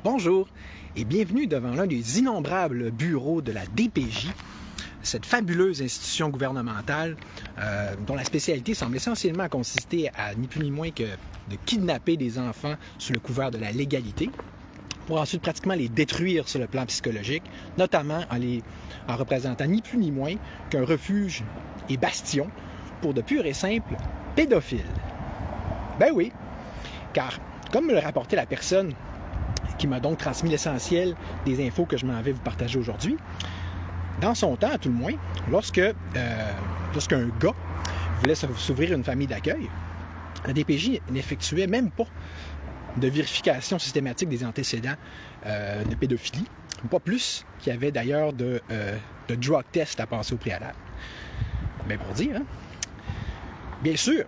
Bonjour et bienvenue devant l'un des innombrables bureaux de la DPJ, cette fabuleuse institution gouvernementale dont la spécialité semble essentiellement consister à ni plus ni moins que de kidnapper des enfants sous le couvert de la légalité pour ensuite pratiquement les détruire sur le plan psychologique, notamment en représentant ni plus ni moins qu'un refuge et bastion pour de purs et simples pédophiles. Ben oui, car comme me le rapportait la personne qui m'a donc transmis l'essentiel des infos que je m'en vais vous partager aujourd'hui, dans son temps, à tout le moins, lorsqu'un gars voulait s'ouvrir une famille d'accueil, la DPJ n'effectuait même pas de vérification systématique des antécédents de pédophilie, pas plus qu'il y avait d'ailleurs de drug test à passer au préalable. Bien pour dire, hein? Bien sûr,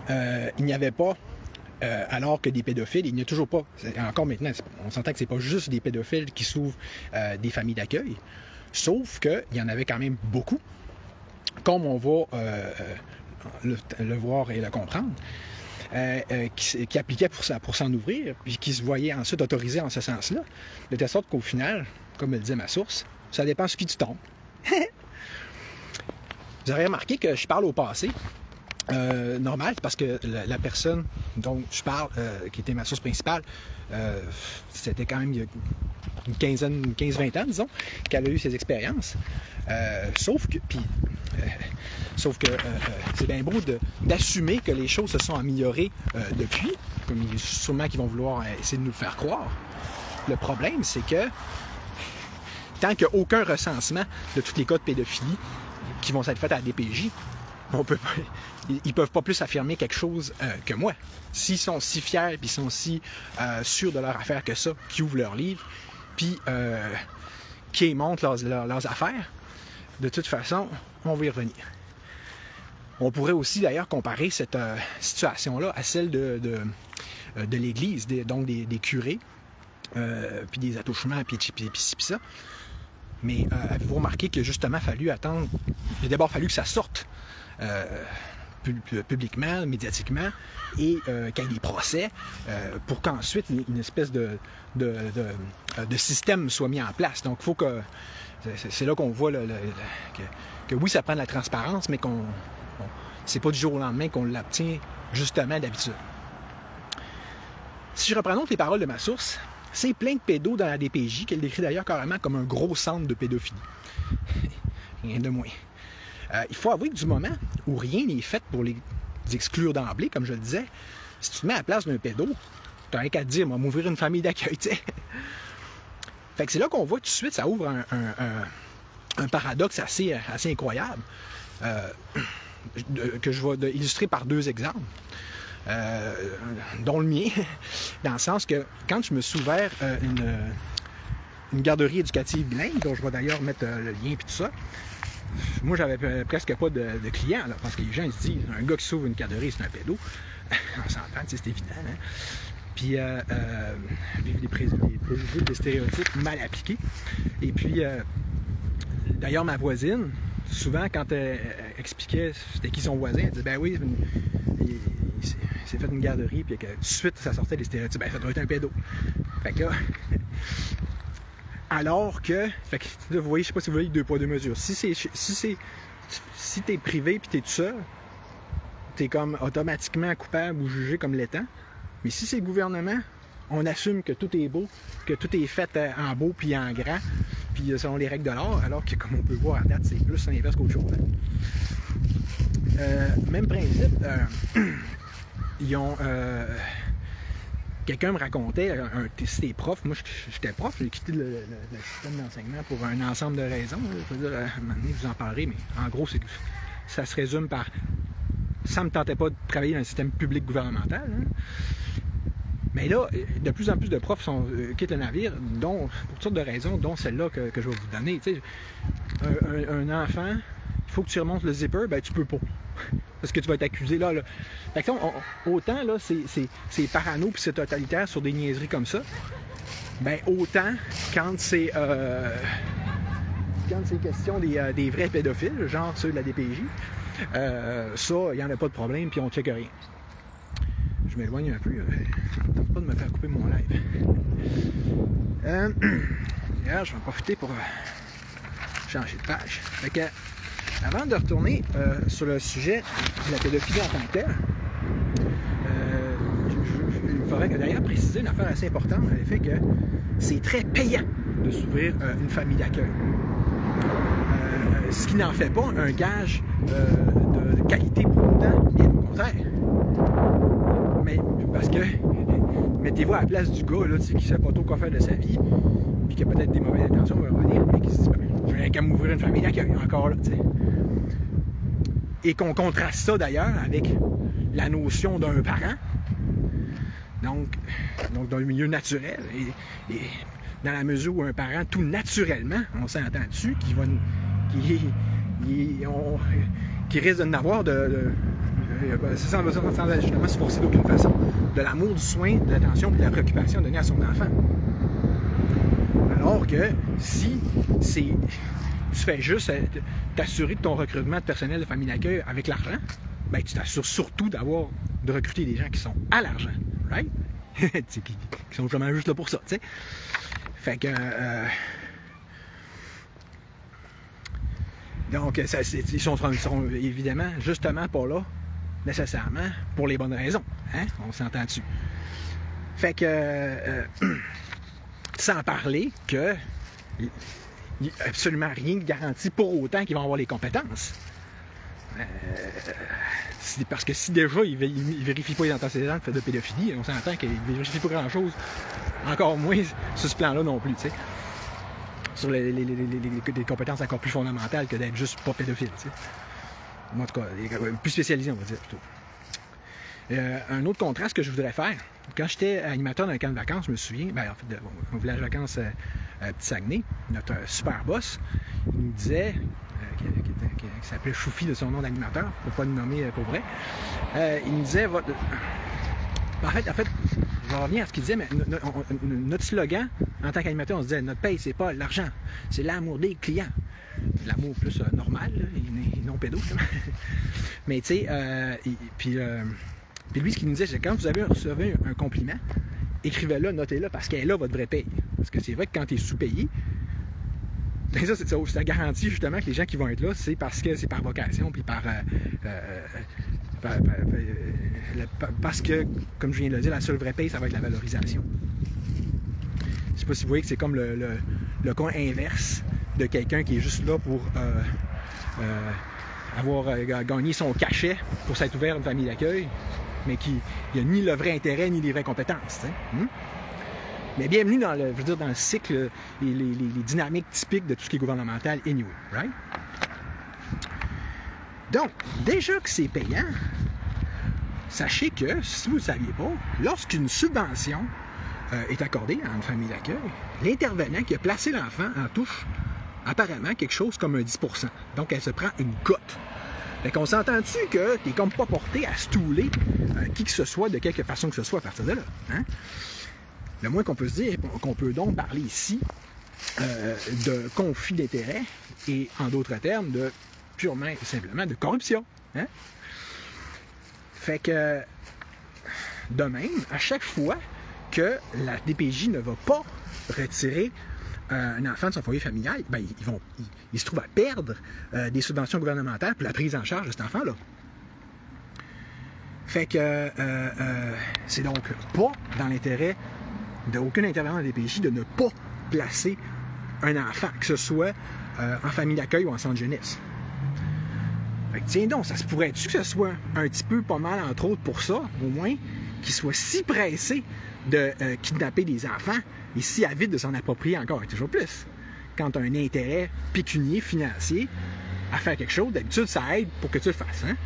il n'y avait pas alors que des pédophiles, il n'y a toujours pas, encore maintenant, on s'entend que ce n'est pas juste des pédophiles qui s'ouvrent des familles d'accueil, sauf qu'il y en avait quand même beaucoup, comme on va le voir et le comprendre, qui appliquaient pour s'en ouvrir, puis qui se voyaient ensuite autorisés en ce sens-là, de telle sorte qu'au final, comme le disait ma source, ça dépend sur qui tu tombes. Vous aurez remarqué que je parle au passé. Normal, parce que la personne dont je parle, qui était ma source principale, c'était quand même il y a une 15-20 ans, disons, qu'elle a eu ces expériences. Sauf que c'est bien beau d'assumer que les choses se sont améliorées depuis, comme sûrement qu'ils vont vouloir essayer de nous le faire croire. Le problème, c'est que tant qu'il n'y a aucun recensement de tous les cas de pédophilie qui vont être faits à la DPJ, ils ne peuvent pas plus affirmer quelque chose que moi. S'ils sont si fiers et sont si sûrs de leur affaire que ça, qu'ils ouvrent leur livre, puis qu'ils montrent leurs affaires, de toute façon, on va y revenir. On pourrait aussi d'ailleurs comparer cette situation-là à celle de l'Église, donc des curés, puis des attouchements, puis ça. Mais avez-vous remarqué qu'il a justement fallu attendre, il a d'abord fallu que ça sorte publiquement, médiatiquement, et qu'il y ait des procès, pour qu'ensuite une espèce de système soit mis en place. Donc, il faut que... C'est là qu'on voit que oui, ça prend de la transparence, mais c'est pas du jour au lendemain qu'on l'obtient justement d'habitude. Si je reprends donc les paroles de ma source, c'est plein de pédos dans la DPJ, qu'elle décrit d'ailleurs carrément comme un gros centre de pédophilie. Rien de moins. Il faut avouer que du moment où rien n'est fait pour les exclure d'emblée, comme je le disais, si tu te mets à la place d'un pédo, tu n'as rien qu'à te dire, moi, m'ouvrir une famille d'accueil, tu sais. Fait que c'est là qu'on voit tout de suite, ça ouvre un paradoxe assez incroyable, que je vais illustrer par deux exemples, dont le mien, dans le sens que quand je me suis ouvert une garderie éducative bilingue, dont je vais d'ailleurs mettre le lien et tout ça, moi, j'avais presque pas de clients, là, parce que les gens ils se disent, un gars qui s'ouvre une garderie, c'est un pédo. On s'entend, c'est évident. Hein? Puis, des préjugés, des stéréotypes mal appliqués. Et puis, d'ailleurs, ma voisine, souvent, quand elle expliquait c'était qui son voisin, elle disait, ben oui, il s'est fait une garderie, puis que tout de suite, ça sortait des stéréotypes. Ben, ça doit être un pédo. Fait que là... Alors que, fait que là, vous voyez, je sais pas si vous voyez 2 poids 2 mesures. Si t'es privé puis t'es tout seul, t'es comme automatiquement coupable ou jugé comme l'étant. Mais si c'est le gouvernement, on assume que tout est beau, que tout est fait en beau puis en grand, puis selon les règles de l'art, alors que comme on peut voir à date, c'est plus l'inverse qu'autre chose. Même principe, ils ont... Quelqu'un me racontait, c'était prof, moi j'étais prof, j'ai quitté le système d'enseignement pour un ensemble de raisons. Je veux dire, à un moment donné, je vous en parlerai, mais en gros, ça se résume par ça ne me tentait pas de travailler dans un système public gouvernemental. Hein. Mais là, de plus en plus de profs quittent le navire, pour toutes sortes de raisons, dont celle-là que je vais vous donner. Tu sais, un enfant, il faut que tu remontes le zipper, ben tu peux pas. Parce que tu vas être accusé là. Fait que autant là, c'est parano puis c'est totalitaire sur des niaiseries comme ça, ben autant quand c'est question des vrais pédophiles, genre ceux de la DPJ, ça, il n'y en a pas de problème puis on ne check rien. Je m'éloigne un peu, je ne tente pas de me faire couper mon live. D'ailleurs, je vais en profiter pour changer de page. Fait que, avant de retourner sur le sujet de la pédophilie en tant que telle, il faudrait d'ailleurs préciser une affaire assez importante, le fait que c'est très payant de s'ouvrir une famille d'accueil. Ce qui n'en fait pas un gage de qualité pour autant, bien au contraire. Mais parce que mettez-vous à la place du gars là, qui ne sait pas trop quoi faire de sa vie, puis qui a peut-être des mauvaises intentions, va revenir, mais qui se dit je vais qu'à m'ouvrir une famille d'accueil encore là, t'sais. Et qu'on contraste ça d'ailleurs avec la notion d'un parent, donc dans le milieu naturel, et dans la mesure où un parent, tout naturellement, on s'entend dessus, qui risque de n'avoir sans justement se forcer d'aucune façon, de l'amour, du soin, de l'attention et de la préoccupation donnée à son enfant. Alors que si tu fais juste t'assurer de ton recrutement de personnel de famille d'accueil avec l'argent, ben tu t'assures surtout de recruter des gens qui sont à l'argent, right? qui sont vraiment juste là pour ça, tu sais. Fait que donc ils seront évidemment justement pas là nécessairement pour les bonnes raisons, hein? On s'entend dessus. Fait que sans parler que il n'y a absolument rien de garanti pour autant qu'ils vont avoir les compétences. Parce que si déjà ils ne vérifient pas les antécédents de pédophilie, on s'entend qu'ils ne vérifient pas grand-chose, encore moins sur ce plan-là non plus, tu sais. Sur des compétences encore plus fondamentales que d'être juste pas pédophile, tu sais. En tout cas, plus spécialisé, on va dire plutôt. Un autre contraste que je voudrais faire, quand j'étais animateur d'un camp de vacances, je me souviens, en fait, au village de vacances Petit Saguenay, notre super boss, il nous disait, qui s'appelait Choufi de son nom d'animateur, pour ne pas le nommer pour vrai, il nous disait, en fait, je vais revenir à ce qu'il disait, mais notre slogan, en tant qu'animateur, on se disait, notre paye, c'est pas l'argent, c'est l'amour des clients. L'amour plus normal, là, et non pédo. Mais tu sais, puis lui, ce qu'il nous disait, c'est quand vous avez reçu un compliment, écrivez-le, notez-le, parce qu'elle est là votre vraie paye. Parce que c'est vrai que quand tu es sous-payé, ça garantit justement que les gens qui vont être là, c'est parce que c'est par vocation, puis parce que, comme je viens de le dire, la seule vraie paye, ça va être la valorisation. Je sais pas si vous voyez que c'est comme le coin inverse de quelqu'un qui est juste là pour avoir gagné son cachet pour s'être ouvert une famille d'accueil, mais qui n'a ni le vrai intérêt ni les vraies compétences. Mais bienvenue dans le cycle et les dynamiques typiques de tout ce qui est gouvernemental anyway, right? Donc, déjà que c'est payant, sachez que, si vous ne le saviez pas, lorsqu'une subvention est accordée à une famille d'accueil, l'intervenant qui a placé l'enfant en touche apparemment quelque chose comme un 10%. Donc, elle se prend une cote. Fait qu'on s'entend-tu que t'es comme pas porté à stouler qui que ce soit de quelque façon que ce soit à partir de là. Hein? Le moins qu'on peut se dire, qu'on peut donc parler ici de conflit d'intérêts et, en d'autres termes, de purement et simplement de corruption. Hein? Fait que, de même, à chaque fois que la DPJ ne va pas retirer un enfant de son foyer familial, ben, il se trouve à perdre des subventions gouvernementales pour la prise en charge de cet enfant-là. Fait que c'est donc pas dans l'intérêt d'aucun intervenant de la DPJ de ne pas placer un enfant, que ce soit en famille d'accueil ou en centre jeunesse. Fait que, tiens donc, ça se pourrait-tu que ce soit un petit peu pas mal, entre autres, pour ça, au moins, qu'il soit si pressé de kidnapper des enfants et si avide de s'en approprier encore et toujours plus. Quand tu as un intérêt pécunier, financier, à faire quelque chose, d'habitude, ça aide pour que tu le fasses. Hein?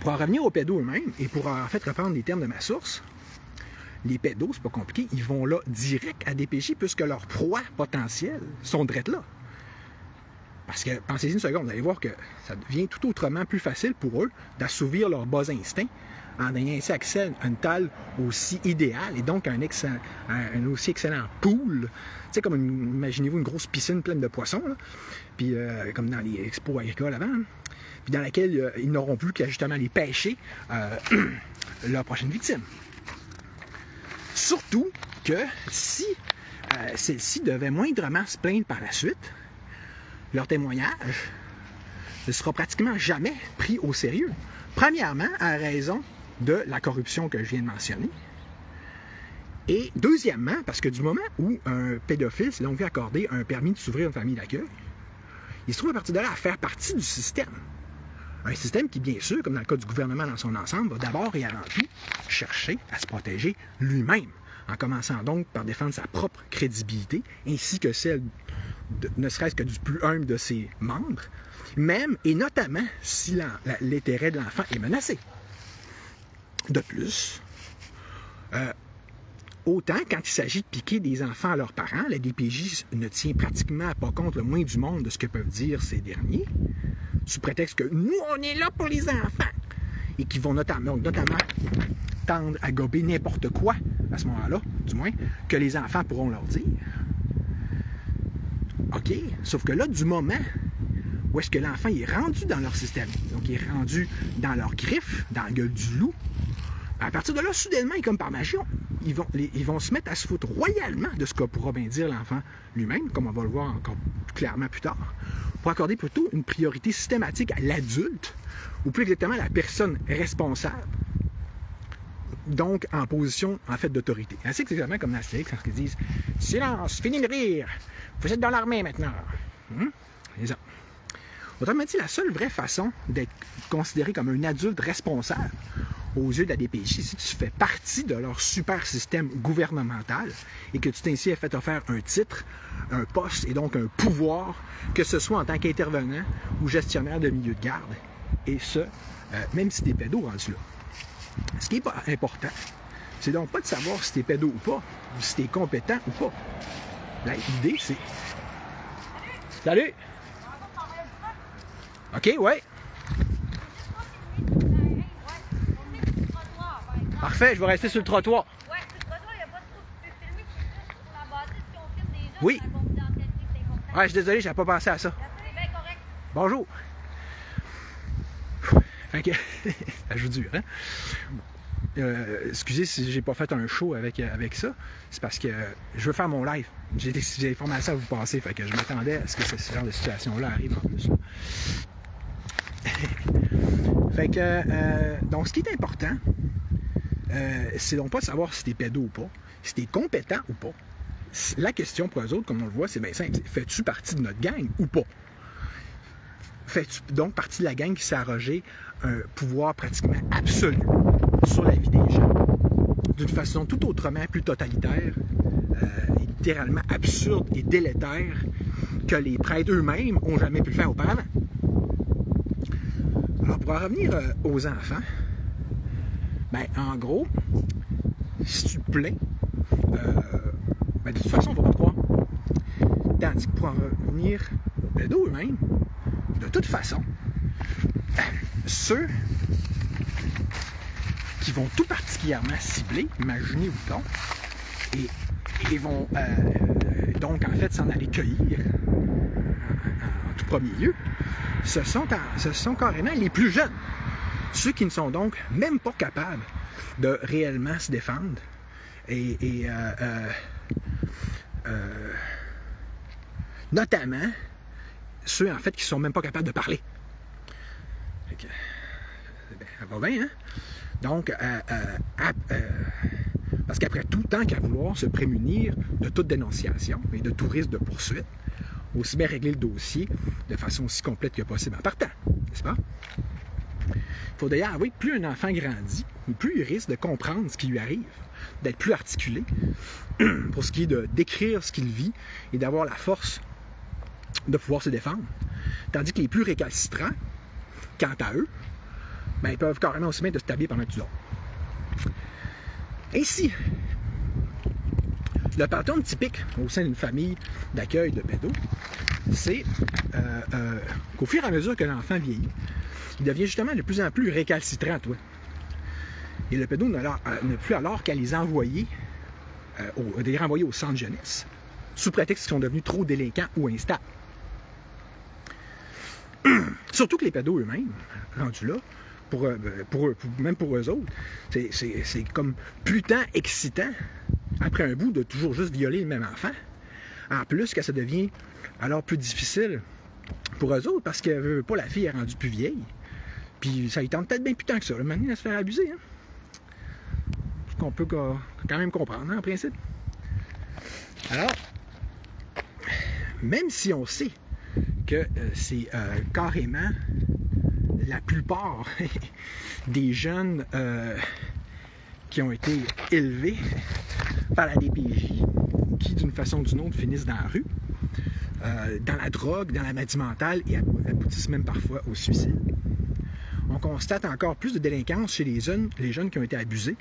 Pour en revenir aux pédos eux-mêmes, et pour en fait reprendre les termes de ma source, les pédos, c'est pas compliqué, ils vont là direct à DPJ puisque leurs proies potentielles sont drettes là. Parce que, pensez-y une seconde, vous allez voir que ça devient tout autrement plus facile pour eux d'assouvir leurs bas instincts en ayant ainsi accès à une table aussi idéale et donc un aussi excellent pool. Tu sais, comme imaginez-vous une grosse piscine pleine de poissons, là, puis comme dans les expos agricoles avant, hein, puis dans laquelle ils n'auront plus qu'à justement les pêcher leur prochaine victime. Surtout que si celle-ci devait moindrement se plaindre par la suite, leur témoignage ne sera pratiquement jamais pris au sérieux. Premièrement, à raison de la corruption que je viens de mentionner. Et deuxièmement, parce que du moment où un pédophile s'est donc vu accorder un permis de s'ouvrir une famille d'accueil, il se trouve à partir de là à faire partie du système. Un système qui, bien sûr, comme dans le cas du gouvernement dans son ensemble, va d'abord et avant tout chercher à se protéger lui-même, en commençant donc par défendre sa propre crédibilité, ainsi que celle, ne serait-ce que du plus humble de ses membres, même et notamment si l'intérêt de l'enfant est menacé. De plus, autant quand il s'agit de piquer des enfants à leurs parents, la DPJ ne tient pratiquement pas compte le moins du monde de ce que peuvent dire ces derniers, sous prétexte que nous, on est là pour les enfants, et qui vont notamment tendre à gober n'importe quoi, à ce moment-là, du moins, que les enfants pourront leur dire. OK, sauf que là, du moment où est-ce que l'enfant est rendu dans leur système, donc il est rendu dans leur griffe, dans la gueule du loup, à partir de là, soudainement, et comme par magie, ils vont se mettre à se foutre royalement de ce que pourra bien dire l'enfant lui-même, comme on va le voir encore clairement plus tard, pour accorder plutôt une priorité systématique à l'adulte, ou plus exactement à la personne responsable, donc en position, en fait, d'autorité. C'est exactement comme dans Astérix, quand ils disent « Silence, fini de rire, vous êtes dans l'armée maintenant. » C'est ça. Autrement dit, la seule vraie façon d'être considéré comme un adulte responsable aux yeux de la DPJ, si tu fais partie de leur super système gouvernemental et que tu t'es ainsi fait offert un titre, un poste et donc un pouvoir, que ce soit en tant qu'intervenant ou gestionnaire de milieu de garde, et ce, même si tu es pédo rendu là. Ce qui n'est pas important, c'est donc pas de savoir si tu es pédo ou pas, ou si tu es compétent ou pas. L'idée, c'est... Salut! OK, ouais. Parfait, je vais rester sur le trottoir. Ouais, sur le trottoir, il n'y a pas trop de filmer, c'est juste pour la bâtisse, si on filme des gens, Oui. la confidentialité, c'est important. Ouais, je suis désolé, j'avais pas pensé à ça. C'est bien correct. Bonjour. Fait que, ça joue dur, hein? Excusez si j'ai pas fait un show avec ça, c'est parce que je veux faire mon live. J'ai des informations à vous passer, fait que je m'attendais à ce que ce genre de situation-là arrive en plus. Fait que, donc ce qui est important, c'est donc pas de savoir si t'es pédo ou pas, si t'es compétent ou pas. La question pour eux autres, comme on le voit, c'est bien simple. Fais-tu partie de notre gang ou pas? Fais-tu donc partie de la gang qui s'est arrogé un pouvoir pratiquement absolu sur la vie des gens, d'une façon tout autrement plus totalitaire, littéralement absurde et délétère que les prêtres eux-mêmes n'ont jamais pu le faire auparavant. Alors, pour en revenir aux enfants, ben, en gros, si tu te plains, ben, de toute façon, on va pas te croire. Tandis que pour en revenir aux pédos eux-mêmes, de toute façon, ceux qui vont tout particulièrement cibler, imaginez-vous donc, et ils vont donc en fait s'en aller cueillir en tout premier lieu, ce sont carrément les plus jeunes, ceux qui ne sont donc même pas capables de réellement se défendre et notamment ceux en fait qui ne sont même pas capables de parler. Ça va bien, hein? Donc, parce qu'après tout, tant qu'à vouloir se prémunir de toute dénonciation et de tout risque de poursuite, aussi bien régler le dossier de façon aussi complète que possible en partant, n'est-ce pas? Il faut d'ailleurs avouer que plus un enfant grandit, plus il risque de comprendre ce qui lui arrive, d'être plus articulé pour ce qui est de décrire ce qu'il vit et d'avoir la force de pouvoir se défendre. Tandis que les plus récalcitrants, quant à eux, ben, ils peuvent carrément aussi bien de se tabler pendant que tu dors. Ainsi, le pattern typique au sein d'une famille d'accueil de pédos, c'est qu'au fur et à mesure que l'enfant vieillit, il devient justement de plus en plus récalcitrant, toi. Et le pédo n'a plus alors qu'à les envoyer, les renvoyer au centre jeunesse, sous prétexte qu'ils sont devenus trop délinquants ou instables. Surtout que les pédos eux-mêmes, rendus là, même pour eux autres, c'est comme putain excitant, après un bout, de toujours juste violer le même enfant. En plus que ça devient alors plus difficile pour eux autres, parce que pas la fille est rendue plus vieille. Puis ça lui tente peut-être bien plus tant que ça, le moment de se faire abuser. Hein? Ce qu'on peut quand même comprendre, hein, en principe. Alors, même si on sait que c'est carrément la plupart des jeunes qui ont été élevés par la DPJ, qui d'une façon ou d'une autre finissent dans la rue, dans la drogue, dans la maladie mentale et aboutissent même parfois au suicide. On constate encore plus de délinquance chez les jeunes qui ont été abusés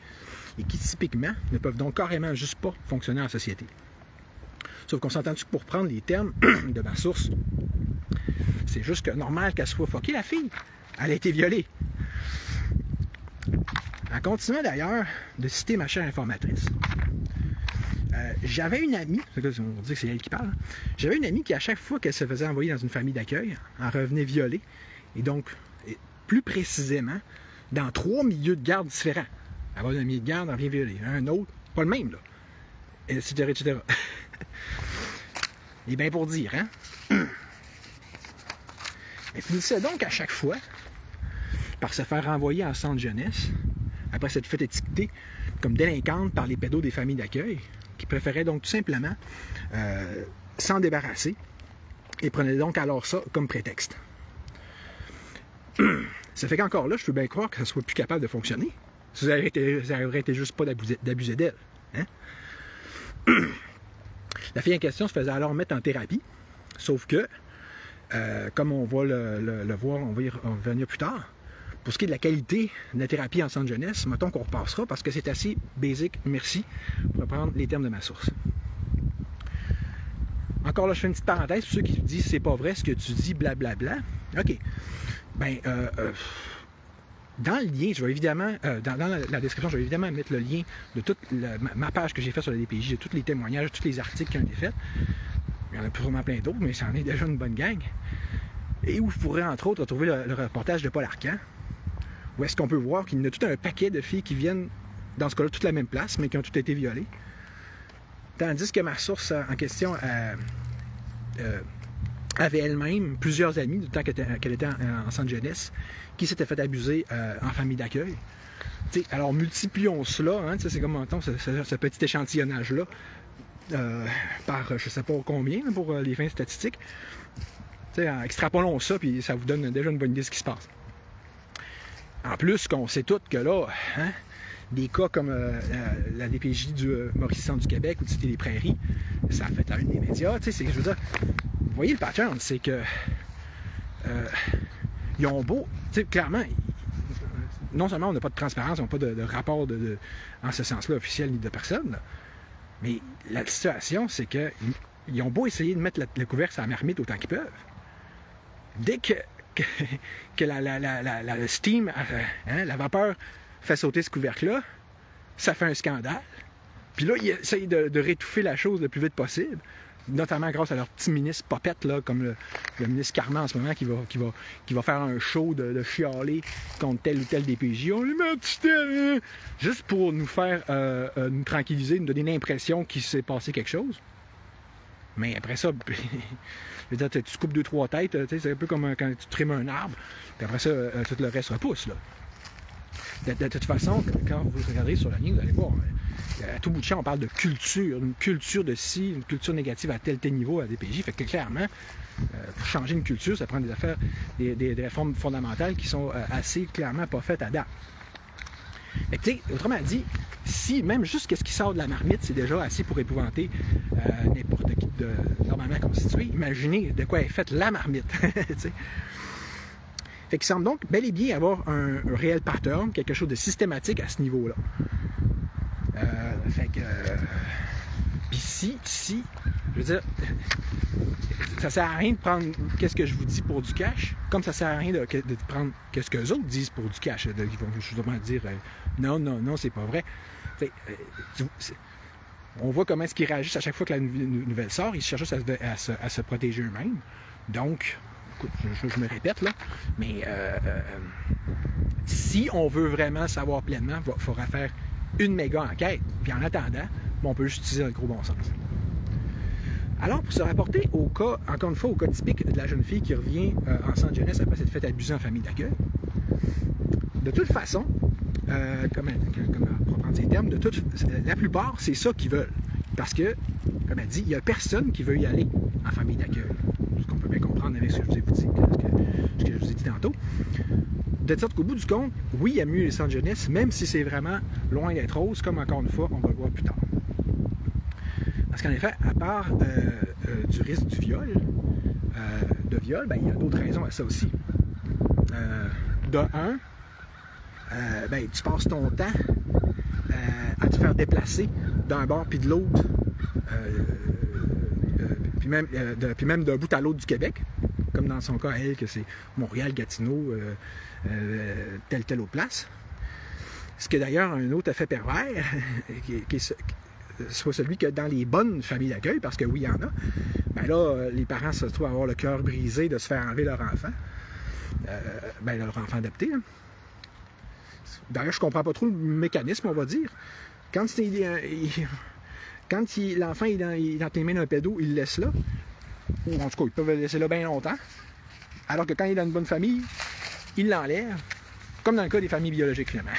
et qui typiquement ne peuvent donc carrément juste pas fonctionner en société. Sauf qu'on s'entend-tu que pour prendre les termes de ma source, c'est juste que normal qu'elle soit fuckée, la fille. Elle a été violée. En continuant d'ailleurs de citer ma chère informatrice, j'avais une amie, on dit que c'est elle qui parle, j'avais une amie qui, à chaque fois qu'elle se faisait envoyer dans une famille d'accueil, en revenait violée, et donc, plus précisément, dans 3 milieux de garde différents. Elle va d'un milieu de garde, elle revient violée. Un autre, pas le même, là. Etc., etc. Et bien pour dire, hein? Elle finissait donc à chaque fois par se faire renvoyer en centre jeunesse, après s'être fait étiqueter comme délinquante par les pédos des familles d'accueil, qui préféraient donc tout simplement s'en débarrasser et prenaient donc alors ça comme prétexte. Ça fait qu'encore là, je peux bien croire que ça soit plus capable de fonctionner. Ça n'aurait été juste pas d'abuser d'elle. Hein? La fille en question se faisait alors mettre en thérapie, sauf que, comme on va le voir, on va y revenir plus tard, pour ce qui est de la qualité de la thérapie en centre jeunesse, mettons qu'on repassera parce que c'est assez basique, merci, pour reprendre les termes de ma source. Encore là, je fais une petite parenthèse pour ceux qui disent c'est pas vrai ce que tu dis, blablabla. OK. Ben, dans le lien, je vais évidemment, dans la description, je vais évidemment mettre le lien de toute ma page que j'ai faite sur la DPJ, de tous les témoignages, tous les articles qui ont été faits. Il y en a sûrement plein d'autres, mais ça en est déjà une bonne gang. Et où vous pourrez, entre autres, retrouver le reportage de Paul Arcan, où est-ce qu'on peut voir qu'il y a tout un paquet de filles qui viennent, dans ce cas-là, toutes la même place, mais qui ont toutes été violées. Tandis que ma source en question avait elle-même plusieurs amis, du temps qu'elle était en centre jeunesse, qui s'étaient fait abuser en famille d'accueil. Alors multiplions cela, hein, c'est comme mettons, ce petit échantillonnage-là, par je ne sais pas combien là, pour les fins statistiques. Extrapolons ça, puis ça vous donne déjà une bonne idée de ce qui se passe. En plus, qu'on sait tous que là, hein, des cas comme la DPJ du Mauricie Centre du Québec ou de Cité des Prairies, ça a fait la une des médias. Je veux dire, vous voyez le pattern, c'est que ils ont beau, clairement, non seulement on n'a pas de transparence, on n'a pas de rapport en ce sens-là officiel ni de personne, là, mais la situation, c'est qu'ils ont beau essayer de mettre le couvercle sur la marmite autant qu'ils peuvent. Dès que la steam, hein, la vapeur fait sauter ce couvercle-là, ça fait un scandale. Puis là, ils essayent de rétouffer la chose le plus vite possible, notamment grâce à leur petit ministre popette, là, comme le ministre Carman en ce moment, qui va faire un show de chialer contre tel ou tel DPJ. On lui met un petit tel, juste pour nous faire nous tranquilliser, nous donner l'impression qu'il s'est passé quelque chose. Mais après ça, je veux dire, tu coupes 2-3 têtes, c'est un peu comme quand tu trimes un arbre, puis après ça, tout le reste repousse. Là. De toute façon, quand vous regardez sur la ligne, vous allez voir, à tout bout de champ, on parle de culture, une culture de ci, une culture négative à tel niveau à la DPJ. Fait que clairement, pour changer une culture, ça prend des réformes fondamentales qui sont assez clairement pas faites à date. Fait que, autrement dit, si même juste ce qui sort de la marmite, c'est déjà assez pour épouvanter n'importe qui de normalement constitué, imaginez de quoi est faite la marmite. Fait qu'il semble donc bel et bien avoir un réel pattern, quelque chose de systématique à ce niveau-là. Fait que... Puis si, je veux dire, ça sert à rien de prendre qu'est-ce que je vous dis pour du cash, comme ça sert à rien de prendre qu'est-ce que les autres disent pour du cash. Ils vont justement dire non, c'est pas vrai. On voit comment est-ce qu'ils réagissent à chaque fois que la nouvelle sort. Ils cherchent à se protéger eux-mêmes. Donc, écoute, je me répète là, mais Si on veut vraiment savoir pleinement, il faudra faire une méga enquête. Puis en attendant, on peut juste utiliser le gros bon sens. Alors, pour se rapporter au cas, encore une fois, au cas typique de la jeune fille qui revient en centre jeunesse après s'être fait abuser en famille d'accueil, de toute façon, pour prendre ces termes, la plupart, c'est ça qu'ils veulent. Parce que, comme elle dit, il n'y a personne qui veut y aller en famille d'accueil. Ce qu'on peut bien comprendre avec ce que je vous ai dit, ce que je vous ai dit tantôt. De sorte qu'au bout du compte, oui, il y a mieux les centres jeunesse, même si c'est vraiment loin d'être rose, comme encore une fois, on va le voir plus tard. Parce qu'en effet, à part du risque du viol, ben, il y a d'autres raisons à ça aussi. De un, ben, tu passes ton temps à te faire déplacer d'un bord puis de l'autre, puis même d'un bout à l'autre du Québec, comme dans son cas à elle, que c'est Montréal, Gatineau, telle autre place. Ce qui est d'ailleurs un autre effet pervers, qui est soit celui que dans les bonnes familles d'accueil, parce que oui, il y en a, ben là, les parents se trouvent à avoir le cœur brisé de se faire enlever leur enfant, leur enfant adopté. Hein. D'ailleurs, je ne comprends pas trop le mécanisme, on va dire. Quand l'enfant est dans les mains d'un pédo, il le laisse là. Ou en tout cas, ils peuvent le laisser là bien longtemps. Alors que quand il est dans une bonne famille, il l'enlève. Comme dans le cas des familles biologiques, finalement.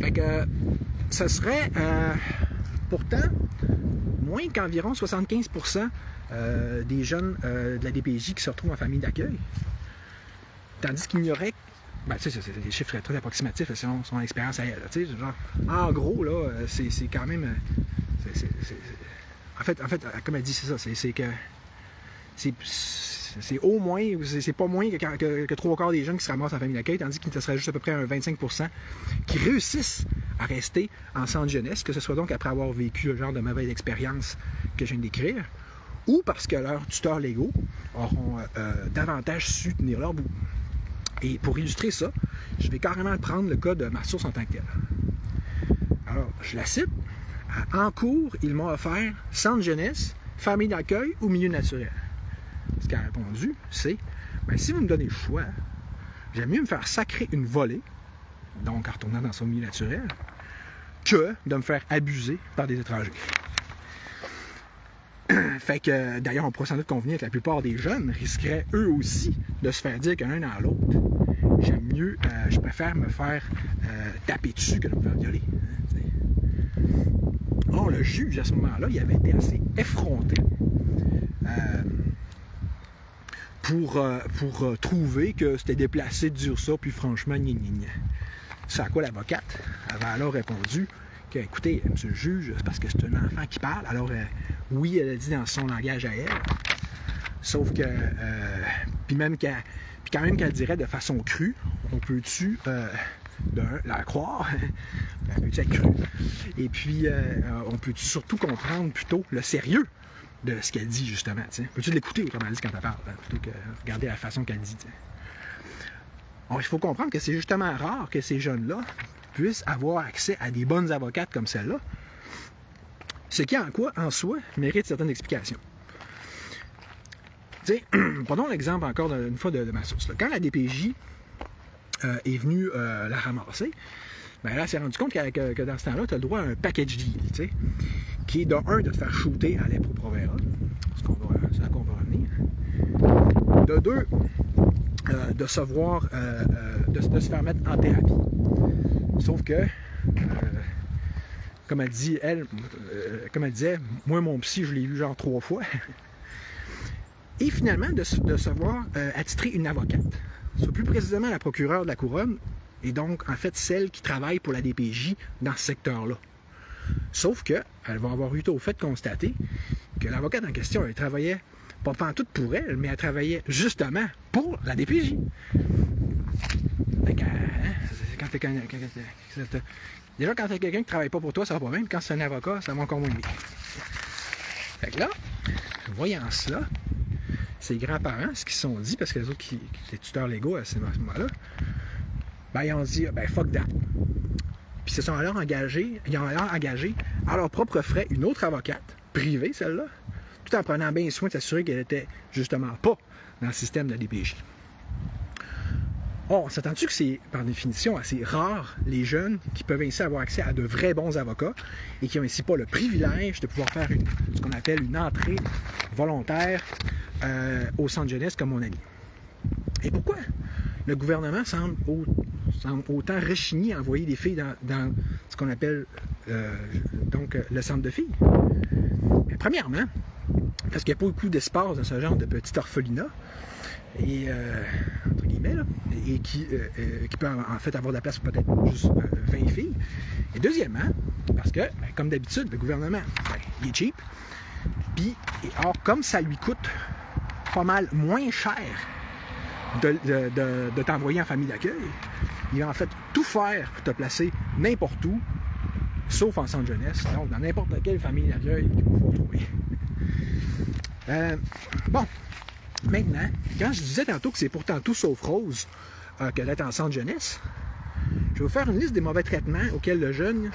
Fait que ce serait pourtant moins qu'environ 75% des jeunes de la DPJ qui se retrouvent en famille d'accueil. Tandis qu'il n'y aurait... Ben, tu sais, c'est des chiffres très approximatifs selon son expérience à elle. Tu sais, genre, en gros, là, c'est quand même... En fait, comme elle dit, c'est ça, c'est que... C'est au moins, c'est pas moins que 3/4 des jeunes qui se ramassent en famille d'accueil, tandis qu'il serait juste à peu près un 25% qui réussissent à rester en centre jeunesse, que ce soit donc après avoir vécu le genre de mauvaise expérience que je viens de décrire, ou parce que leurs tuteurs légaux auront davantage su tenir leur bout. Et pour illustrer ça, je vais carrément prendre le cas de ma source en tant que telle. Alors, je la cite. En cours, ils m'ont offert centre jeunesse, famille d'accueil ou milieu naturel. Ce qu'elle a répondu, c'est ben, si vous me donnez le choix, j'aime mieux me faire sacrer une volée, donc en retournant dans son milieu naturel, que de me faire abuser par des étrangers. Fait que, d'ailleurs, on pourrait sans doute convenir que la plupart des jeunes risqueraient eux aussi de se faire dire qu'un dans l'autre, j'aime mieux, je préfère me faire taper dessus que de me faire violer. Or, le juge, à ce moment-là, il avait été assez effronté pour trouver que c'était déplacé de dire ça, puis franchement, gna gna gna. C'est à quoi l'avocate avait alors répondu que, écoutez, monsieur le juge, c'est parce que c'est un enfant qui parle. Alors, oui, elle a dit dans son langage à elle, sauf que, puis quand même qu'elle dirait de façon crue, on peut-tu la croire, elle peut-tu être crue, et puis on peut-tu surtout comprendre plutôt le sérieux de ce qu'elle dit, justement. Peux-tu l'écouter, autrement dit, quand elle parle, plutôt que regarder la façon qu'elle dit. Alors, il faut comprendre que c'est justement rare que ces jeunes-là puissent avoir accès à des bonnes avocates comme celle-là, ce qui, en soi, mérite certaines explications. Prenons l'exemple encore une fois de ma source. Là. Quand la DPJ est venue la ramasser, ben là, elle s'est rendu compte que dans ce temps-là, tu as le droit à un package deal, qui est de un, de te faire shooter à l'Epro Provera, c'est là qu'on va revenir, de deux, de se voir, de se faire mettre en thérapie. Sauf que, comme elle disait, moi, mon psy, je l'ai eu genre 3 fois. Et finalement, de se voir attitrer une avocate. Soit plus précisément la procureure de la Couronne, et donc, en fait, celle qui travaille pour la DPJ dans ce secteur-là. Sauf qu'elle va avoir eu au fait de constater que l'avocate en question, elle travaillait pas pantoute pour elle, mais elle travaillait justement pour la DPJ. Fait que, déjà, quand tu as quelqu'un qui ne travaille pas pour toi, ça va pas bien. Quand c'est un avocat, ça va encore moins bien. Fait que là, voyant cela, ses grands-parents, ce qu'ils se sont dit, parce que les autres qui étaient tuteurs légaux à ce moment-là, ben, ils ont dit, ben, fuck that. Puis ils ont alors engagé à leurs propres frais une autre avocate, privée celle-là, tout en prenant bien soin de s'assurer qu'elle n'était justement pas dans le système de la DPJ. Or, on s'attend-tu que c'est, par définition, assez rare, les jeunes qui peuvent ainsi avoir accès à de vrais bons avocats et qui n'ont ainsi pas le privilège de pouvoir faire ce qu'on appelle une entrée volontaire au centre jeunesse comme on a dit. Et pourquoi le gouvernement semble autant rechigner à envoyer des filles dans ce qu'on appelle le centre de filles? Mais premièrement, parce qu'il n'y a pas beaucoup d'espace dans ce genre de petit orphelinat, et, entre guillemets, là, et qui peut en fait avoir de la place pour peut-être juste 20 filles. Et deuxièmement, parce que, comme d'habitude, le gouvernement, il est cheap, puis, or, comme ça lui coûte pas mal moins cher de t'envoyer en famille d'accueil, il va en fait tout faire pour te placer n'importe où, sauf en centre jeunesse, donc dans n'importe quelle famille d'accueil qu'il faut trouver. Bon, maintenant, quand je disais tantôt que c'est pourtant tout sauf rose que d'être en centre jeunesse, je vais vous faire une liste des mauvais traitements auxquels le jeune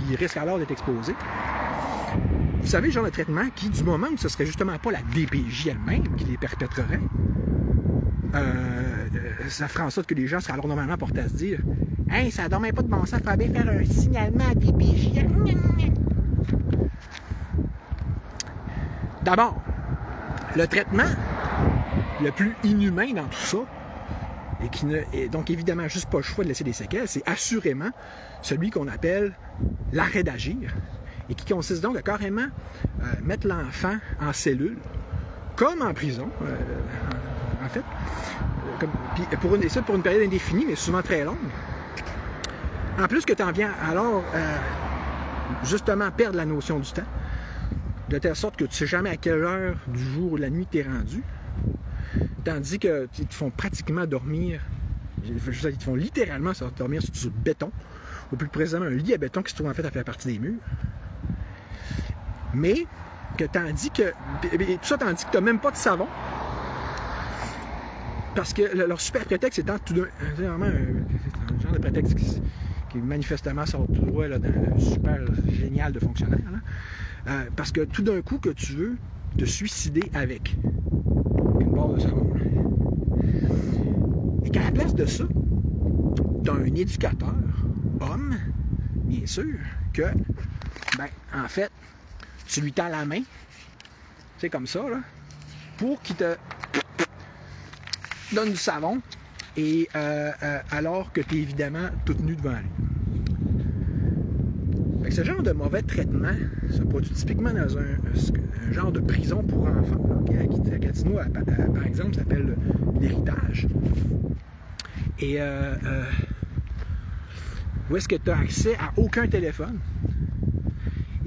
il risque alors d'être exposé. Vous savez, le genre de traitement qui, du moment où ce serait justement pas la DPJ elle-même qui les perpétrerait, ça ferait en sorte que les gens seraient alors normalement portés à se dire « Hey, ça ne même pas de bon sens, il faudrait bien faire un signalement à DPJ. » D'abord, le traitement le plus inhumain dans tout ça, et qui n'est donc évidemment juste pas le choix de laisser des séquelles, c'est assurément celui qu'on appelle l'arrêt d'agir, et qui consiste donc à carrément mettre l'enfant en cellule, comme en prison, en fait, puis pour une période indéfinie, mais souvent très longue. En plus que tu en viens alors justement perdre la notion du temps, de telle sorte que tu ne sais jamais à quelle heure du jour ou de la nuit tu es rendu, tandis qu'ils te font pratiquement dormir, ils te font littéralement dormir sur du béton, ou plus précisément un lit à béton qui se trouve en fait à faire partie des murs. Mais que tandis que tout ça tandis que tu n'as même pas de savon, parce que leur super prétexte étant tout d'un, c'est vraiment un genre de prétexte qui manifestement sort tout droit là, d'un super génial de fonctionnaire, là. Parce que tout d'un coup que tu veux te suicider avec une barre de savon. Et qu'à la place de ça, tu as un éducateur, homme, bien sûr, que, ben, en fait, tu lui tends la main, c'est comme ça, là, pour qu'il te donne du savon, et alors que tu es évidemment tout nu devant lui. Fait que ce genre de mauvais traitement se produit typiquement dans un genre de prison pour enfants, là, qui à Gatineau, par exemple, s'appelle l'Héritage. Et où est-ce que tu as accès à aucun téléphone,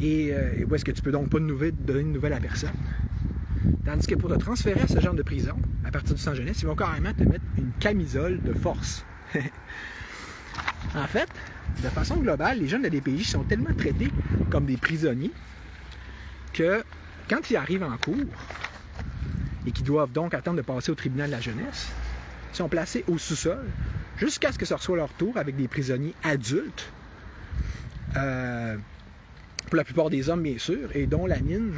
et où est-ce que tu peux donc pas donner une nouvelle à personne. Tandis que pour te transférer à ce genre de prison, à partir du centre jeunesse, ils vont carrément te mettre une camisole de force. En fait, de façon globale, les jeunes de la DPJ sont tellement traités comme des prisonniers que quand ils arrivent en cours et qu'ils doivent donc attendre de passer au tribunal de la jeunesse, ils sont placés au sous-sol jusqu'à ce que ce soit leur tour avec des prisonniers adultes, pour la plupart des hommes bien sûr, et dont la mine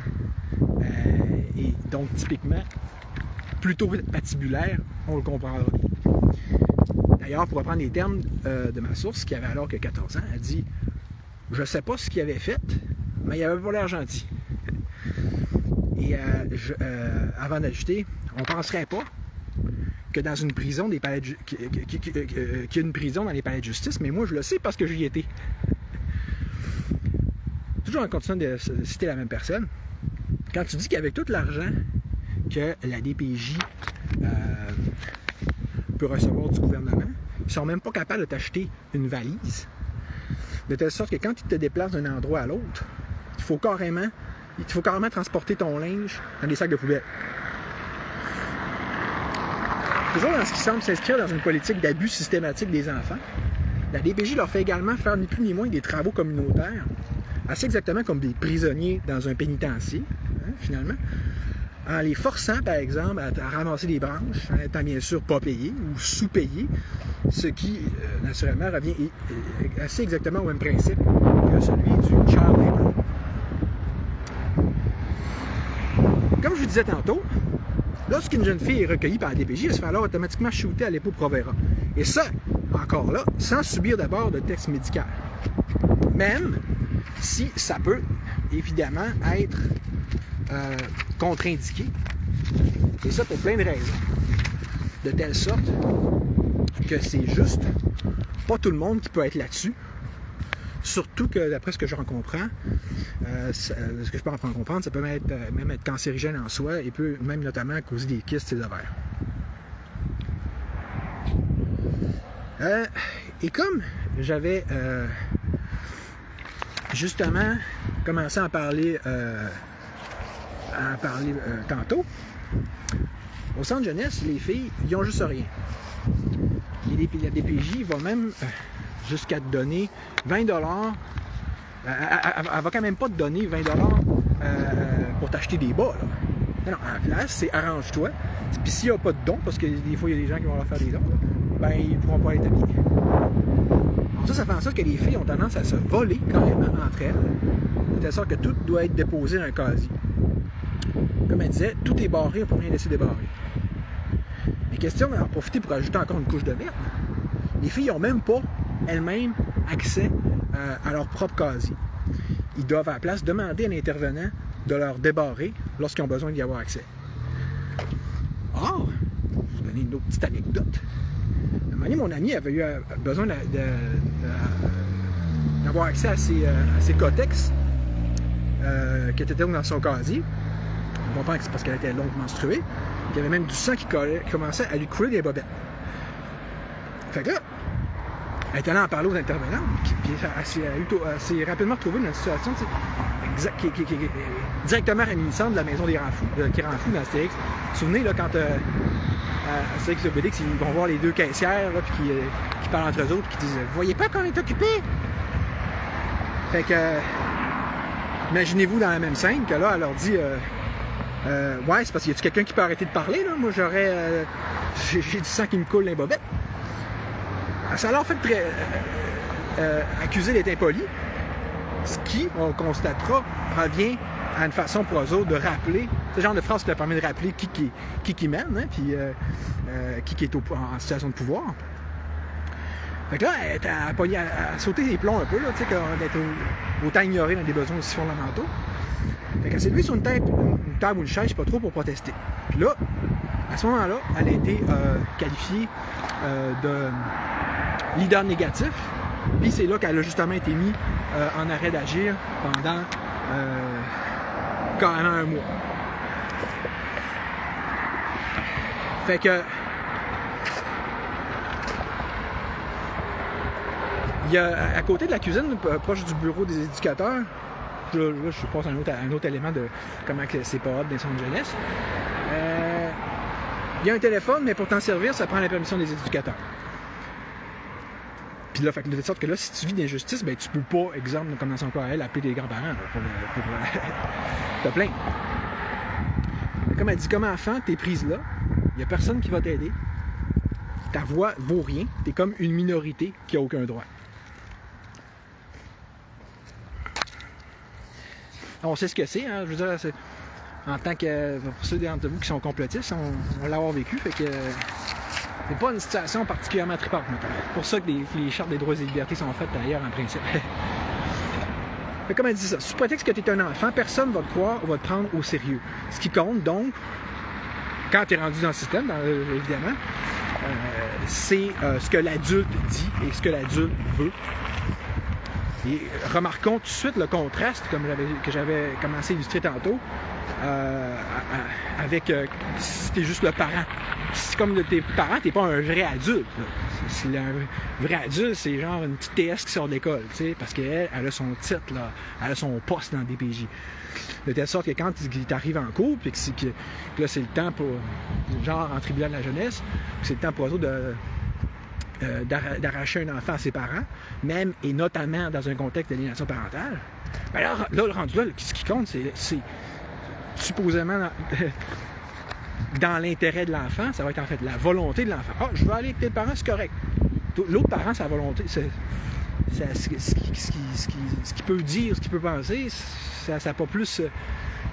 est donc typiquement plutôt patibulaire, on le comprendra. D'ailleurs, pour reprendre les termes de ma source, qui avait alors que 14 ans, elle dit « Je ne sais pas ce qu'il avait fait, mais il avait pas l'air gentil. » Et avant d'ajouter, on ne penserait pas que dans une prison des palais qu'il y a une prison dans les palais de justice, mais moi je le sais parce que j'y étais. Toujours en continuant de citer la même personne, quand tu dis qu'avec tout l'argent que la DPJ peut recevoir du gouvernement, ils ne sont même pas capables de t'acheter une valise, de telle sorte que quand ils te déplacent d'un endroit à l'autre, il faut carrément transporter ton linge dans des sacs de poubelle. Toujours dans ce qui semble s'inscrire dans une politique d'abus systématique des enfants, la DPJ leur fait également faire ni plus ni moins des travaux communautaires, assez exactement comme des prisonniers dans un pénitencier, hein, finalement, en les forçant, par exemple, à ramasser des branches, en étant bien sûr pas payés ou sous-payés, ce qui, naturellement, revient assez exactement au même principe que celui du child labor. Comme je vous disais tantôt, lorsqu'une jeune fille est recueillie par la DPJ, elle se fait alors automatiquement shooter à l'épaule Provera. Et ça, encore là, sans subir d'abord de texte médical. Même si ça peut, évidemment, être contre-indiqué. Et ça pour plein de raisons. De telle sorte que c'est juste pas tout le monde qui peut être là-dessus. Surtout que, d'après ce que j'en comprends, ce que je peux en comprendre, ça peut même être cancérigène en soi et peut même notamment causer des kystes et ovaires. Et comme j'avais justement commencé à en parler, tantôt, au centre jeunesse, les filles, ils n'ont juste rien. La DPJ va même jusqu'à te donner 20 $. Elle va quand même pas te donner 20 $ pour t'acheter des bas. Là. Non, à la place, c'est arrange-toi. Puis s'il n'y a pas de dons, parce que des fois, il y a des gens qui vont leur faire des dons, là, ben ils ne pourront pas être habillés. Alors ça fait en sorte que les filles ont tendance à se voler carrément entre elles, de telle sorte que tout doit être déposé dans un casier. Comme elle disait, tout est barré, on ne peut rien laisser débarrer. Mais question d'en profiter pour ajouter encore une couche de merde, les filles n'ont même pas elles-mêmes accès à leur propre casier. Ils doivent à la place demander à l'intervenant de leur débarrer lorsqu'ils ont besoin d'y avoir accès. Or, je vais vous donner une autre petite anecdote. À un moment donné, mon ami avait eu besoin d'avoir accès à ses cotex qui étaient dans son casier. On comprend que c'est parce qu'elle était longue menstruée. Il y avait même du sang qui commençait à lui couler des bobettes. Fait que là, elle est allée en parler aux intervenants, puis elle s'est rapidement retrouvée dans une situation qui est directement réminiscente de la maison des Ranfous, qui rend fou dans Astérix. Vous vous souvenez, là, quand Astérix et Obélix, ils vont voir les deux caissières, là, puis qui parlent entre eux autres, qui disent « Vous voyez pas qu'on est occupé? » Fait que, imaginez-vous dans la même scène que là, elle leur dit ouais, c'est parce qu'il y a quelqu'un qui peut arrêter de parler, là? Moi, j'ai du sang qui me coule dans les bobettes. » Ça leur fait accuser d'être impoli, ce qui, on constatera, revient à une façon pour eux autres de rappeler, ce genre de phrase qui leur permet de rappeler qui mène, hein, puis qui est en situation de pouvoir. Fait que là, elle a sauté les plombs un peu, là, tu sais, d'être autant ignorée dans des besoins aussi fondamentaux. Fait qu'elle s'est levée sur une table ou une chaise, je sais pas trop, pour protester. Puis là, à ce moment-là, elle a été qualifiée de leader négatif, puis c'est là qu'elle a justement été mise en arrêt d'agir pendant carrément un mois. Fait que il y a à côté de la cuisine, proche du bureau des éducateurs, là je passe un autre élément de comment c'est pas hot dans les centres de jeunesse. Il y a un téléphone, mais pour t'en servir, ça prend la permission des éducateurs. Puis là, fait que de sorte que là, si tu vis d'injustice, ben tu peux pas, exemple, comme dans son cas à elle, appeler tes grands-parents là, pour te plaindre. Comme elle dit, comme enfant, t'es prise là, il y a personne qui va t'aider, ta voix vaut rien, t'es comme une minorité qui a aucun droit. On sait ce que c'est, hein, je veux dire, en tant que, pour ceux d'entre vous qui sont complotistes, on l'a vécu, fait que c'est pas une situation particulièrement trippante. C'est pour ça que les chartes des droits et des libertés sont faites d'ailleurs en principe. Mais comme elle dit ça, sous prétexte que tu es un enfant, personne ne va te croire ou va te prendre au sérieux. Ce qui compte donc, quand tu es rendu dans le système, évidemment, c'est ce que l'adulte dit et ce que l'adulte veut. Et remarquons tout de suite le contraste, comme que j'avais commencé à illustrer tantôt, avec si t'es juste le parent. Si comme tes parents, t'es pas un vrai adulte. Un vrai adulte, c'est genre une petite TS qui sort d'école, parce qu'elle a son titre, là, elle a son poste dans le DPJ. De telle sorte que quand il t'arrive en cours, puis que là c'est le temps pour, genre en tribunal de la jeunesse, c'est le temps pour eux autres d'arracher un enfant à ses parents, même et notamment dans un contexte d'aliénation parentale, ben là, le rendu là, ce qui compte, c'est supposément dans l'intérêt de l'enfant, ça va être en fait la volonté de l'enfant. Ah, je veux aller avec tes parents, c'est correct. L'autre parent, sa volonté, ce qu'il peut dire, ce qu'il peut penser, ça n'a pas plus,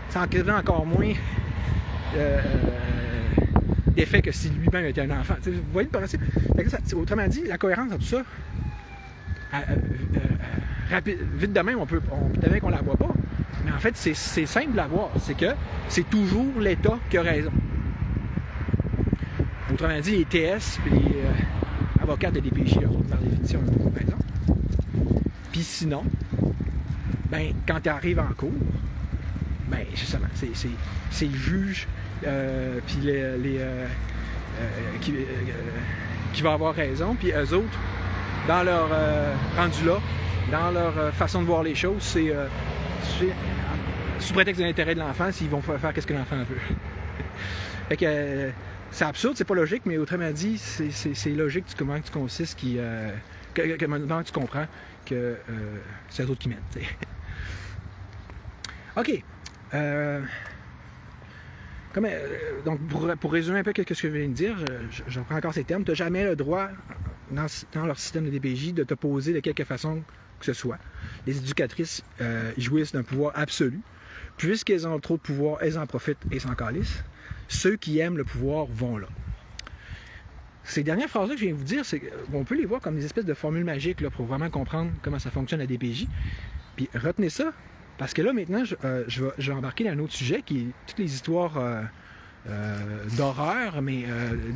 ça en crée encore moins d'effet que si lui-même était un enfant. T'sais, vous voyez le principe? Autrement dit, la cohérence dans tout ça, vite de même, peut-être qu'on la voit pas, mais en fait, c'est simple à voir. C'est que c'est toujours l'État qui a raison. Autrement dit, les TS et les avocats de DPJ, par définition, ont toujours raison. Puis sinon, ben, quand tu arrives en cours, ben, justement, c'est le juge puis qui va avoir raison, puis eux autres, dans leur rendu là, dans leur façon de voir les choses, c'est sous prétexte de l'intérêt de l'enfant, s'ils vont faire ce que l'enfant veut. Fait que c'est absurde, c'est pas logique, mais autrement dit, c'est logique comment tu consistes comment tu comprends que c'est eux autres qui mènent. T'sais. OK. Donc, pour résumer un peu ce que je viens de dire, je reprends encore ces termes. Tu n'as jamais le droit, dans leur système de DPJ, de t'opposer de quelque façon que ce soit. Les éducatrices jouissent d'un pouvoir absolu. Puisqu'elles ont trop de pouvoir, elles en profitent et s'en calissent. Ceux qui aiment le pouvoir vont là. Ces dernières phrases-là que je viens de vous dire, on peut les voir comme des espèces de formules magiques là, pour vraiment comprendre comment ça fonctionne la DPJ. Puis retenez ça, parce que là, maintenant, je vais embarquer dans un autre sujet qui est toutes les histoires d'horreur, mais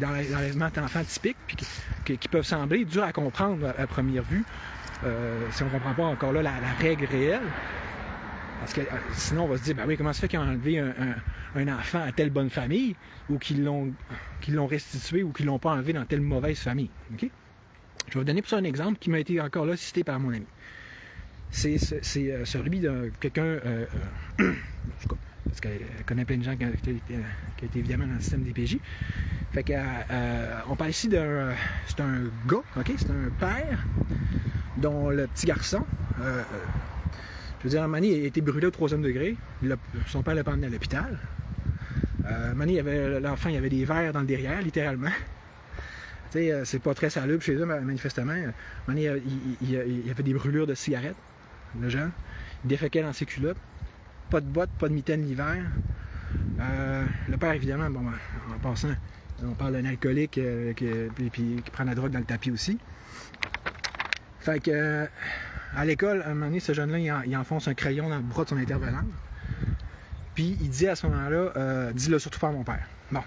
dans l'enlèvement d'enfants typiques, puis qui peuvent sembler dures à comprendre à première vue, si on ne comprend pas encore là la règle réelle. Parce que sinon, on va se dire, ben oui, comment ça fait qu'ils ont enlevé un enfant à telle bonne famille, ou qu'ils l'ont restitué, ou qu'ils ne l'ont pas enlevé dans telle mauvaise famille. Okay? Je vais vous donner pour ça un exemple qui m'a été encore là cité par mon ami. C'est celui de quelqu'un, parce qu'elle connaît plein de gens qui ont été évidemment dans le système des PJ. Fait que, on parle ici d'un, c'est un gars, okay? C'est un père dont le petit garçon, je veux dire, Manny a été brûlé au 3e degré. Son père l'a emmené à l'hôpital. Manny, l'enfant, il y avait des verres dans le derrière, littéralement. Tu sais, c'est pas très salubre chez eux, manifestement. Manny, il avait des brûlures de cigarettes, le jeune. Il déféquait dans ses culottes. Pas de bottes, pas de mitaine l'hiver. Le père, évidemment, bon, en passant, on parle d'un alcoolique qui prend la drogue dans le tapis aussi. Fait que, à l'école, à un moment donné, ce jeune-là, il enfonce un crayon dans le bras de son intervenante. Puis il dit à ce moment-là, dis-le surtout pas à mon père. Bon.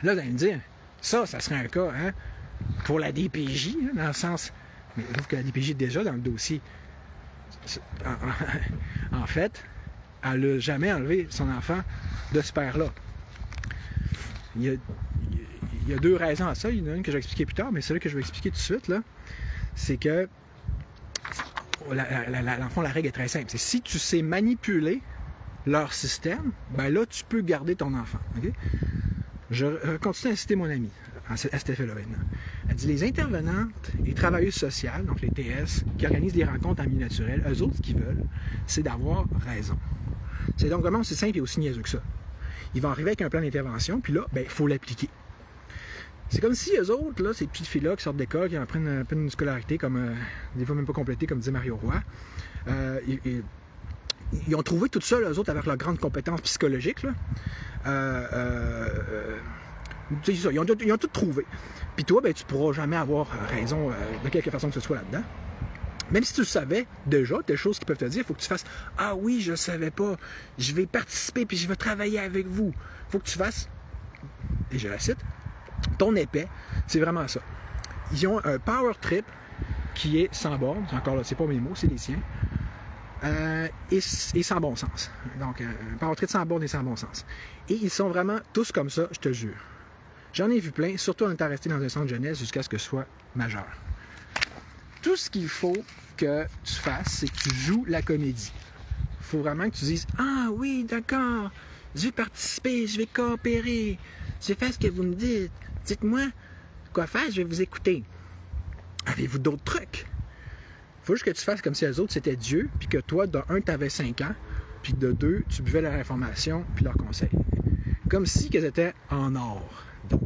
Là, vous allez me dire, ça serait un cas, hein, pour la DPJ, hein, dans le sens. Mais je trouve que la DPJ est déjà dans le dossier. En fait, elle n'a jamais enlevé son enfant de ce père-là. Il y a deux raisons à ça. Il y en a une que je vais expliquer plus tard, mais celle que je vais expliquer tout de suite, là, c'est que dans le fond, la règle est très simple. C'est si tu sais manipuler leur système, ben là, tu peux garder ton enfant. Okay? Je continue à citer mon ami à cet effet-là maintenant. Elle dit, les intervenantes et travailleuses sociales, donc les TS, qui organisent des rencontres en milieu naturel, eux autres, ce qu'ils veulent, c'est d'avoir raison. C'est donc vraiment aussi simple et aussi niaiseux que ça. Ils vont arriver avec un plan d'intervention, puis là, ben, il faut l'appliquer. C'est comme si eux autres, là, ces petites filles-là qui sortent d'école, qui apprennent une scolarité, comme des fois même pas complétée, comme disait Mario Roy, ils ont trouvé tout ça, eux autres, avec leurs grandes compétences psychologiques. Là. C'est ça, ils ont tout trouvé. Puis toi, ben, tu ne pourras jamais avoir raison de quelque façon que ce soit là-dedans. Même si tu le savais déjà, des choses qui peuvent te dire, il faut que tu fasses « Ah oui, je ne savais pas, je vais participer puis je vais travailler avec vous. » Il faut que tu fasses, et je la cite, ton épais, c'est vraiment ça. Ils ont un power trip qui est sans borne, encore là, c'est pas mes mots, c'est les siens, et sans bon sens. Donc, un power trip sans borne et sans bon sens. Et ils sont vraiment tous comme ça, je te jure. J'en ai vu plein, surtout en étant resté dans un centre jeunesse jusqu'à ce que je sois majeur. Tout ce qu'il faut que tu fasses, c'est que tu joues la comédie. Il faut vraiment que tu dises « Ah oui, d'accord, je vais participer, je vais coopérer, je vais faire ce que vous me dites. Dites-moi quoi faire, je vais vous écouter. Avez-vous d'autres trucs? » Il faut juste que tu fasses comme si les autres c'était Dieu, puis que toi, de 1, tu avais 5 ans, puis de 2, tu buvais leur information, puis leurs conseils. Comme si qu'elles étaient en or. Donc,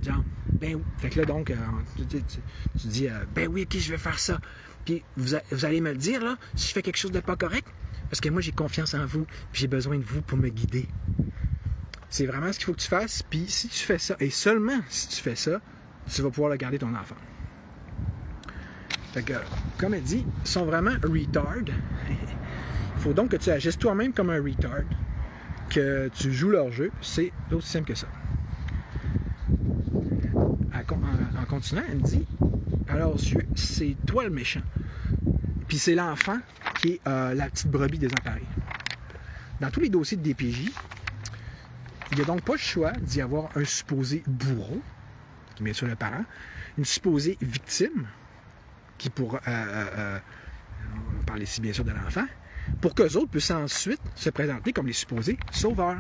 genre, ben oui. Fait que là, donc, tu dis, ben oui, ok, je vais faire ça. Puis vous allez me le dire, là, si je fais quelque chose de pas correct, parce que moi, j'ai confiance en vous, puis j'ai besoin de vous pour me guider. C'est vraiment ce qu'il faut que tu fasses. Puis si tu fais ça, et seulement si tu fais ça, tu vas pouvoir le garder ton enfant. Fait que, comme elle dit, ils sont vraiment retard. Il faut donc que tu agisses toi-même comme un retard, que tu joues leur jeu. C'est aussi simple que ça. En continuant, elle me dit, à leurs yeux, c'est toi le méchant. Puis c'est l'enfant qui est la petite brebis désemparée. Dans tous les dossiers de DPJ, il n'y a donc pas le choix d'y avoir un supposé bourreau, qui est bien sûr le parent, une supposée victime, qui pourra parler ici bien sûr de l'enfant, pour qu'eux autres puissent ensuite se présenter comme les supposés sauveurs.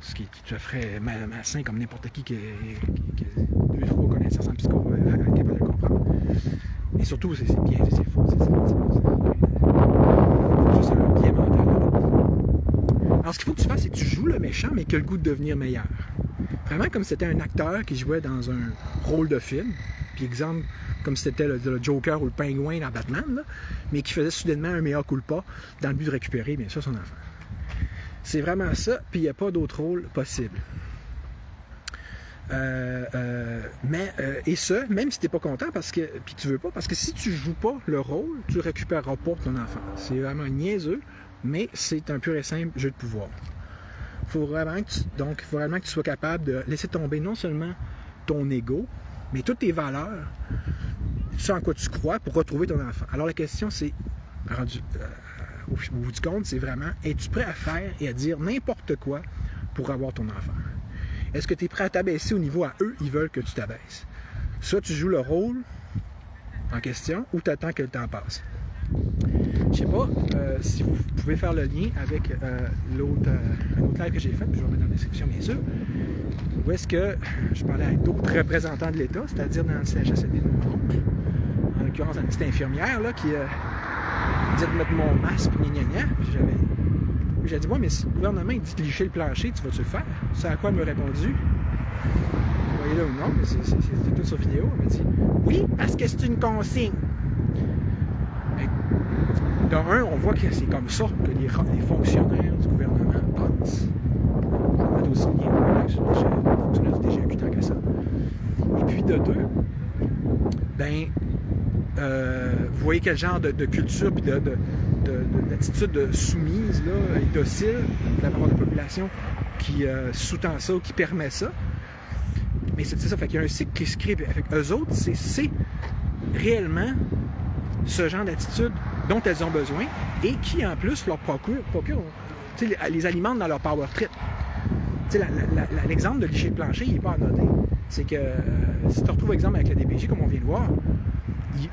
Ce qui te ferait malsain comme n'importe qui a 2-3 connaissances en psycho capable de le comprendre. Et surtout, c'est biaisé, c'est faux. C'est un biais mental. Alors, ce qu'il faut que tu fasses, c'est que tu joues le méchant, mais qui a le goût de devenir meilleur. Vraiment comme si c'était un acteur qui jouait dans un rôle de film. Puis, exemple, comme si c'était le Joker ou le Pingouin dans Batman, là, mais qui faisait soudainement un mea culpa dans le but de récupérer, bien sûr, son enfant. C'est vraiment ça, puis il n'y a pas d'autre rôle possible. Et ça, même si tu n'es pas content, puis tu veux pas, parce que si tu joues pas le rôle, tu ne récupéreras pas ton enfant. C'est vraiment niaiseux, mais c'est un pur et simple jeu de pouvoir. Il faut vraiment que tu sois capable de laisser tomber non seulement ton ego, mais toutes tes valeurs, ce en quoi tu crois pour retrouver ton enfant. Alors la question, c'est, au bout du compte, c'est vraiment, es-tu prêt à faire et à dire n'importe quoi pour avoir ton enfant? Est-ce que tu es prêt à t'abaisser au niveau à eux, ils veulent que tu t'abaisses? Soit tu joues le rôle en question, ou tu attends que le temps passe. Je sais pas si vous pouvez faire le lien avec un autre live que j'ai fait, puis je vais le mettre dans la description bien sûr, où est-ce que je parlais avec d'autres représentants de l'État, c'est-à-dire dans le CHSLD de mon oncle, en l'occurrence une petite infirmière là, qui disait de mettre mon masque, puis gna. J'ai dit, ouais, mais si le gouvernement dit de licher le plancher, tu vas-tu le faire? C'est à quoi elle m'a répondu? Vous voyez là ou non, mais c'est tout sur vidéo. Elle m'a dit, oui, parce que c'est une consigne. De un, on voit que c'est comme ça que les fonctionnaires du gouvernement pensent. On va mettre aussi le lien sur les fonctionnaires du DGAQ tant que ça. Et puis de deux, vous voyez quel genre de culture et d'attitude soumise là, et docile de la part de la population qui sous-tend ça ou qui permet ça. Mais c'est ça, fait qu'il y a un cycle qui se crée. Avec eux autres, c'est réellement ce genre d'attitude dont elles ont besoin et qui, en plus, leur procure les alimentent dans leur power trip. L'exemple de licher le plancher, il n'est pas anodin. C'est que si tu te retrouves, exemple, avec le DPJ, comme on vient de voir,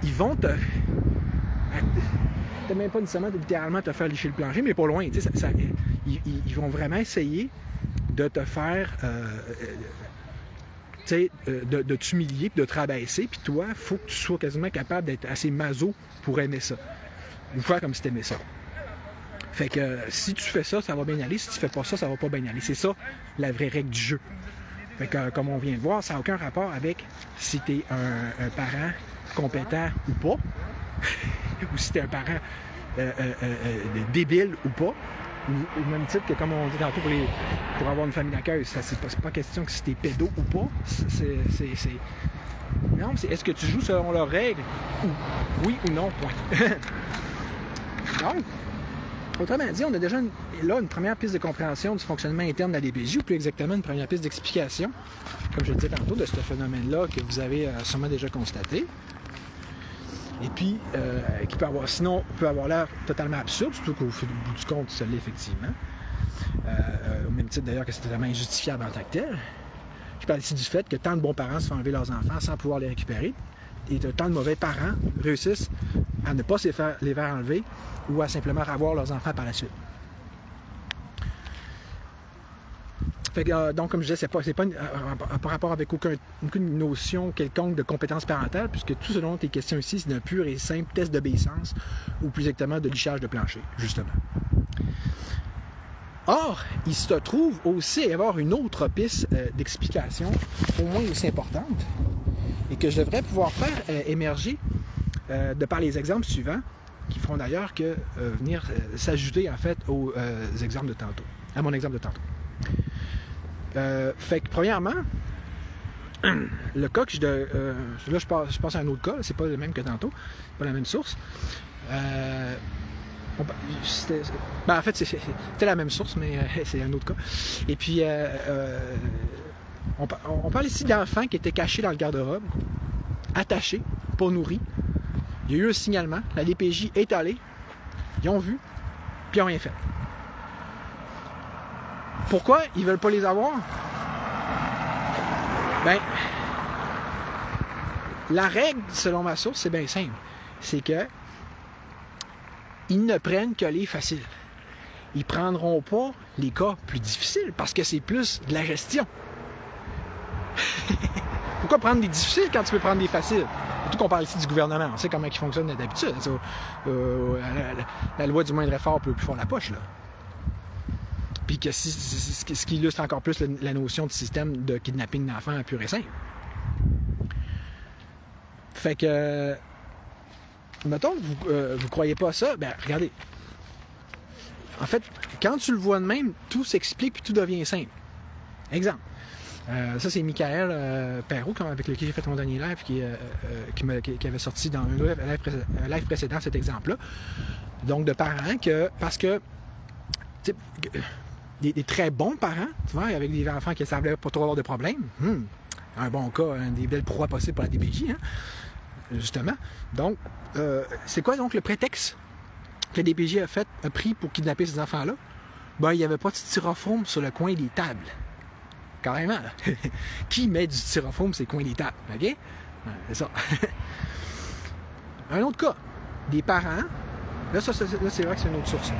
ils vont te... Peut-être même pas nécessairement littéralement te faire licher le plancher, mais pas loin. Ils vont vraiment essayer de te faire... de t'humilier, de te rabaisser, puis toi, il faut que tu sois quasiment capable d'être assez maso pour aimer ça. Ou faire comme si tu aimais ça. Fait que si tu fais ça, ça va bien aller. Si tu fais pas ça, ça va pas bien aller. C'est ça, la vraie règle du jeu. Fait que, comme on vient de voir, ça n'a aucun rapport avec si tu es un parent compétent ou pas, ou si tu es un parent débile ou pas. Au même titre que, comme on dit tantôt, pour avoir une famille d'accueil, c'est pas question que si t'es pédo ou pas. Non, c'est est-ce que tu joues selon leurs règles? Oui ou non, point. Donc, autrement dit, on a déjà une première piste de compréhension du fonctionnement interne de la DPJ, ou plus exactement une première piste d'explication, comme je le disais tantôt, de ce phénomène-là que vous avez sûrement déjà constaté. Et puis, qui peut avoir l'air totalement absurde, surtout qu'au bout du compte, ça l'est effectivement. Au même titre d'ailleurs que c'est totalement injustifiable en tant que tel. Je parle ici du fait que tant de bons parents se font enlever leurs enfants sans pouvoir les récupérer, et tant de mauvais parents réussissent à ne pas se les faire enlever ou à simplement avoir leurs enfants par la suite. Fait que, donc, comme je disais, c'est pas par rapport avec aucune notion quelconque de compétence parentale, puisque tout ce dont est question ici, c'est d'un pur et simple test d'obéissance, ou plus exactement de lichage de plancher, justement. Or, il se trouve aussi y avoir une autre piste d'explication, au moins aussi importante, et que je devrais pouvoir faire émerger de par les exemples suivants, qui feront d'ailleurs que venir s'ajouter en fait aux exemples de tantôt, à mon exemple de tantôt. Fait que, premièrement, le cas que là, je passe à un autre cas, c'est pas le même que tantôt, c'est pas la même source. En fait, c'était la même source, mais c'est un autre cas. Et puis, on parle ici d'enfants qui étaient cachés dans le garde-robe, attachés, pas nourris. Il y a eu un signalement, la DPJ est allée, ils ont vu, puis ils n'ont rien fait. Pourquoi ils ne veulent pas les avoir? Ben, la règle, selon ma source, c'est bien simple. C'est que ils ne prennent que les faciles. Ils ne prendront pas les cas plus difficiles parce que c'est plus de la gestion. Pourquoi prendre des difficiles quand tu peux prendre des faciles? Surtout qu'on parle ici du gouvernement. On sait comment il fonctionne d'habitude. La loi du moindre effort peut plus faire la poche, là. Puis que ce qui illustre encore plus la notion de système de kidnapping d'enfants pur et simple. Fait que, mettons que vous croyez pas à ça, ben regardez. En fait, quand tu le vois de même, tout s'explique puis tout devient simple. Exemple. Ça, c'est Michael Perrault, avec lequel j'ai fait mon dernier live, qui avait sorti dans un live précédent cet exemple-là. Donc, de parents parce que des très bons parents, tu vois, avec des enfants qui ne semblaient pas trop avoir de problèmes. Un bon cas, des belles proies possibles pour la DPJ, hein, justement. Donc, c'est quoi donc le prétexte que la DPJ a pris pour kidnapper ces enfants-là? Ben, il n'y avait pas de styrofoam sur le coin des tables. Carrément, là. Qui met du styrofoam sur les coins des tables? OK? Ouais, c'est ça. Un autre cas, des parents. Là, c'est vrai que c'est une autre source.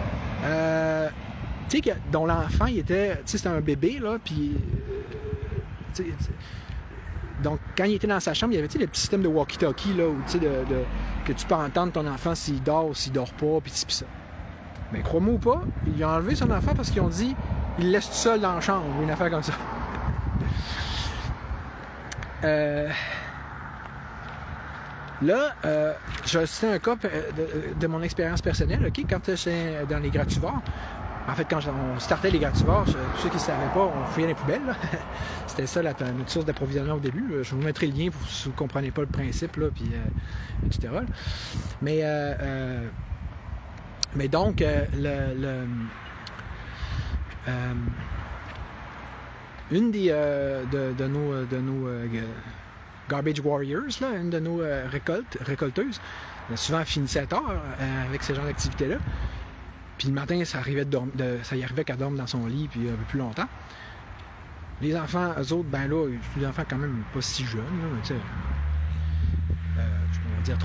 Tu sais, dont l'enfant, il était. Tu sais, c'était un bébé, là, puis. Donc, quand il était dans sa chambre, il y avait le petit système de walkie-talkie, là, où, que tu peux entendre ton enfant s'il dort ou s'il dort pas, puis ça. Mais crois-moi ou pas, ils ont enlevé son enfant parce qu'ils ont dit il le laisse tout seul dans la chambre, ou une affaire comme ça. Là, je citais un cas de mon expérience personnelle, OK? Quand j'étais dans les grativores, en fait, quand on startait les grativores, pour ceux qui ne savaient pas, on fouillait les poubelles. C'était ça notre source d'approvisionnement au début. Je vous mettrai le lien pour si vous ne comprenez pas le principe, là, puis, etc. Mais donc, une de nos Garbage Warriors, là, une de nos récolteuses, souvent finissait tard avec ce genre d'activité-là. Puis le matin, ça y arrivait qu'elle dorme dans son lit, puis un peu plus longtemps. Les enfants, eux autres, ben là, des enfants quand même pas si jeunes, là, mais tu sais, on va dire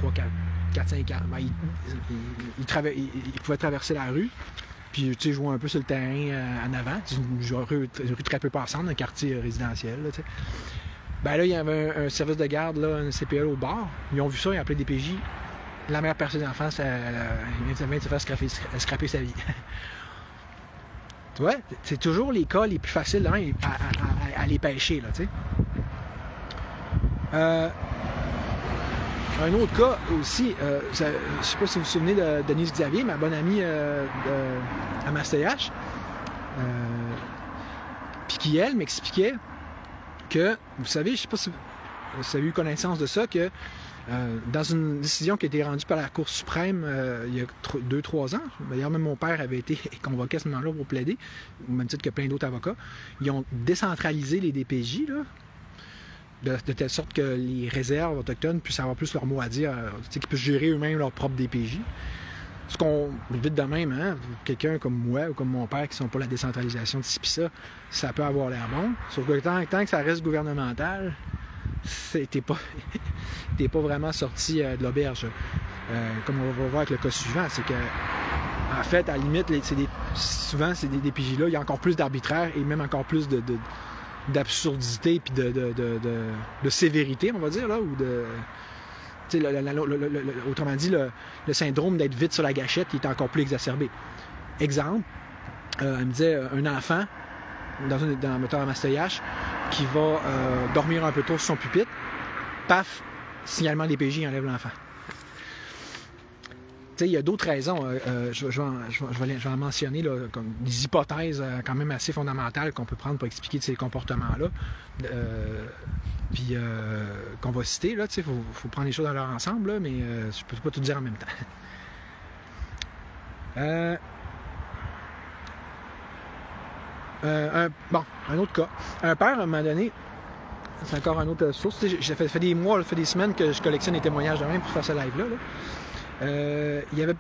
4-5 ans. Ben, ils pouvaient traverser la rue, puis tu sais, jouer un peu sur le terrain en avant. C'est une rue très peu passante, un quartier résidentiel, là, tu sais. Ben là, il y avait un service de garde, là, un CPL au bar. Ils ont vu ça, ils ont appelé des DPJ. La mère personne d'enfant, il vient de se faire scraper sa vie. Tu vois, c'est toujours les cas les plus faciles hein, à les pêcher, là, tu sais. Un autre cas aussi, je ne sais pas si vous vous souvenez de Denise Xavier, ma bonne amie à Mastéache, puis qui, elle, m'expliquait que, vous savez, je ne sais pas si vous avez eu connaissance de ça, que dans une décision qui a été rendue par la Cour suprême il y a 2-3 ans, d'ailleurs même mon père avait été convoqué à ce moment-là pour plaider, au même titre que plein d'autres avocats, ils ont décentralisé les DPJ, là, de telle sorte que les réserves autochtones puissent avoir plus leur mot à dire, qu'ils puissent gérer eux-mêmes leur propre DPJ. Ce qu'on vite de même, hein, quelqu'un comme moi ou comme mon père qui ne sont pas la décentralisation de ci pis ça peut avoir l'air bon. Sauf que tant que ça reste gouvernemental, t'es pas vraiment sorti de l'auberge. Comme on va voir avec le cas suivant, c'est que en fait, à la limite, souvent c'est des DPJ-là, il y a encore plus d'arbitraire et même encore plus d'absurdité puis de sévérité, on va dire, là, ou de. Autrement dit, le syndrome d'être vite sur la gâchette qui est encore plus exacerbé. Exemple, elle me disait un enfant mettons à Mastéache qui va dormir un peu tôt sur son pupitre, paf, signalement des PJ, il enlève l'enfant. il y a d'autres raisons. Je vais en mentionner là, comme des hypothèses quand même assez fondamentales qu'on peut prendre pour expliquer ces comportements-là. Puis qu'on va citer. Il faut prendre les choses dans leur ensemble, là, mais je ne peux pas tout dire en même temps. Un autre cas. Un père, à un moment donné, c'est encore une autre source. Ça fait des mois, ça fait des semaines que je collectionne des témoignages de même pour faire ce live-là. Il y avait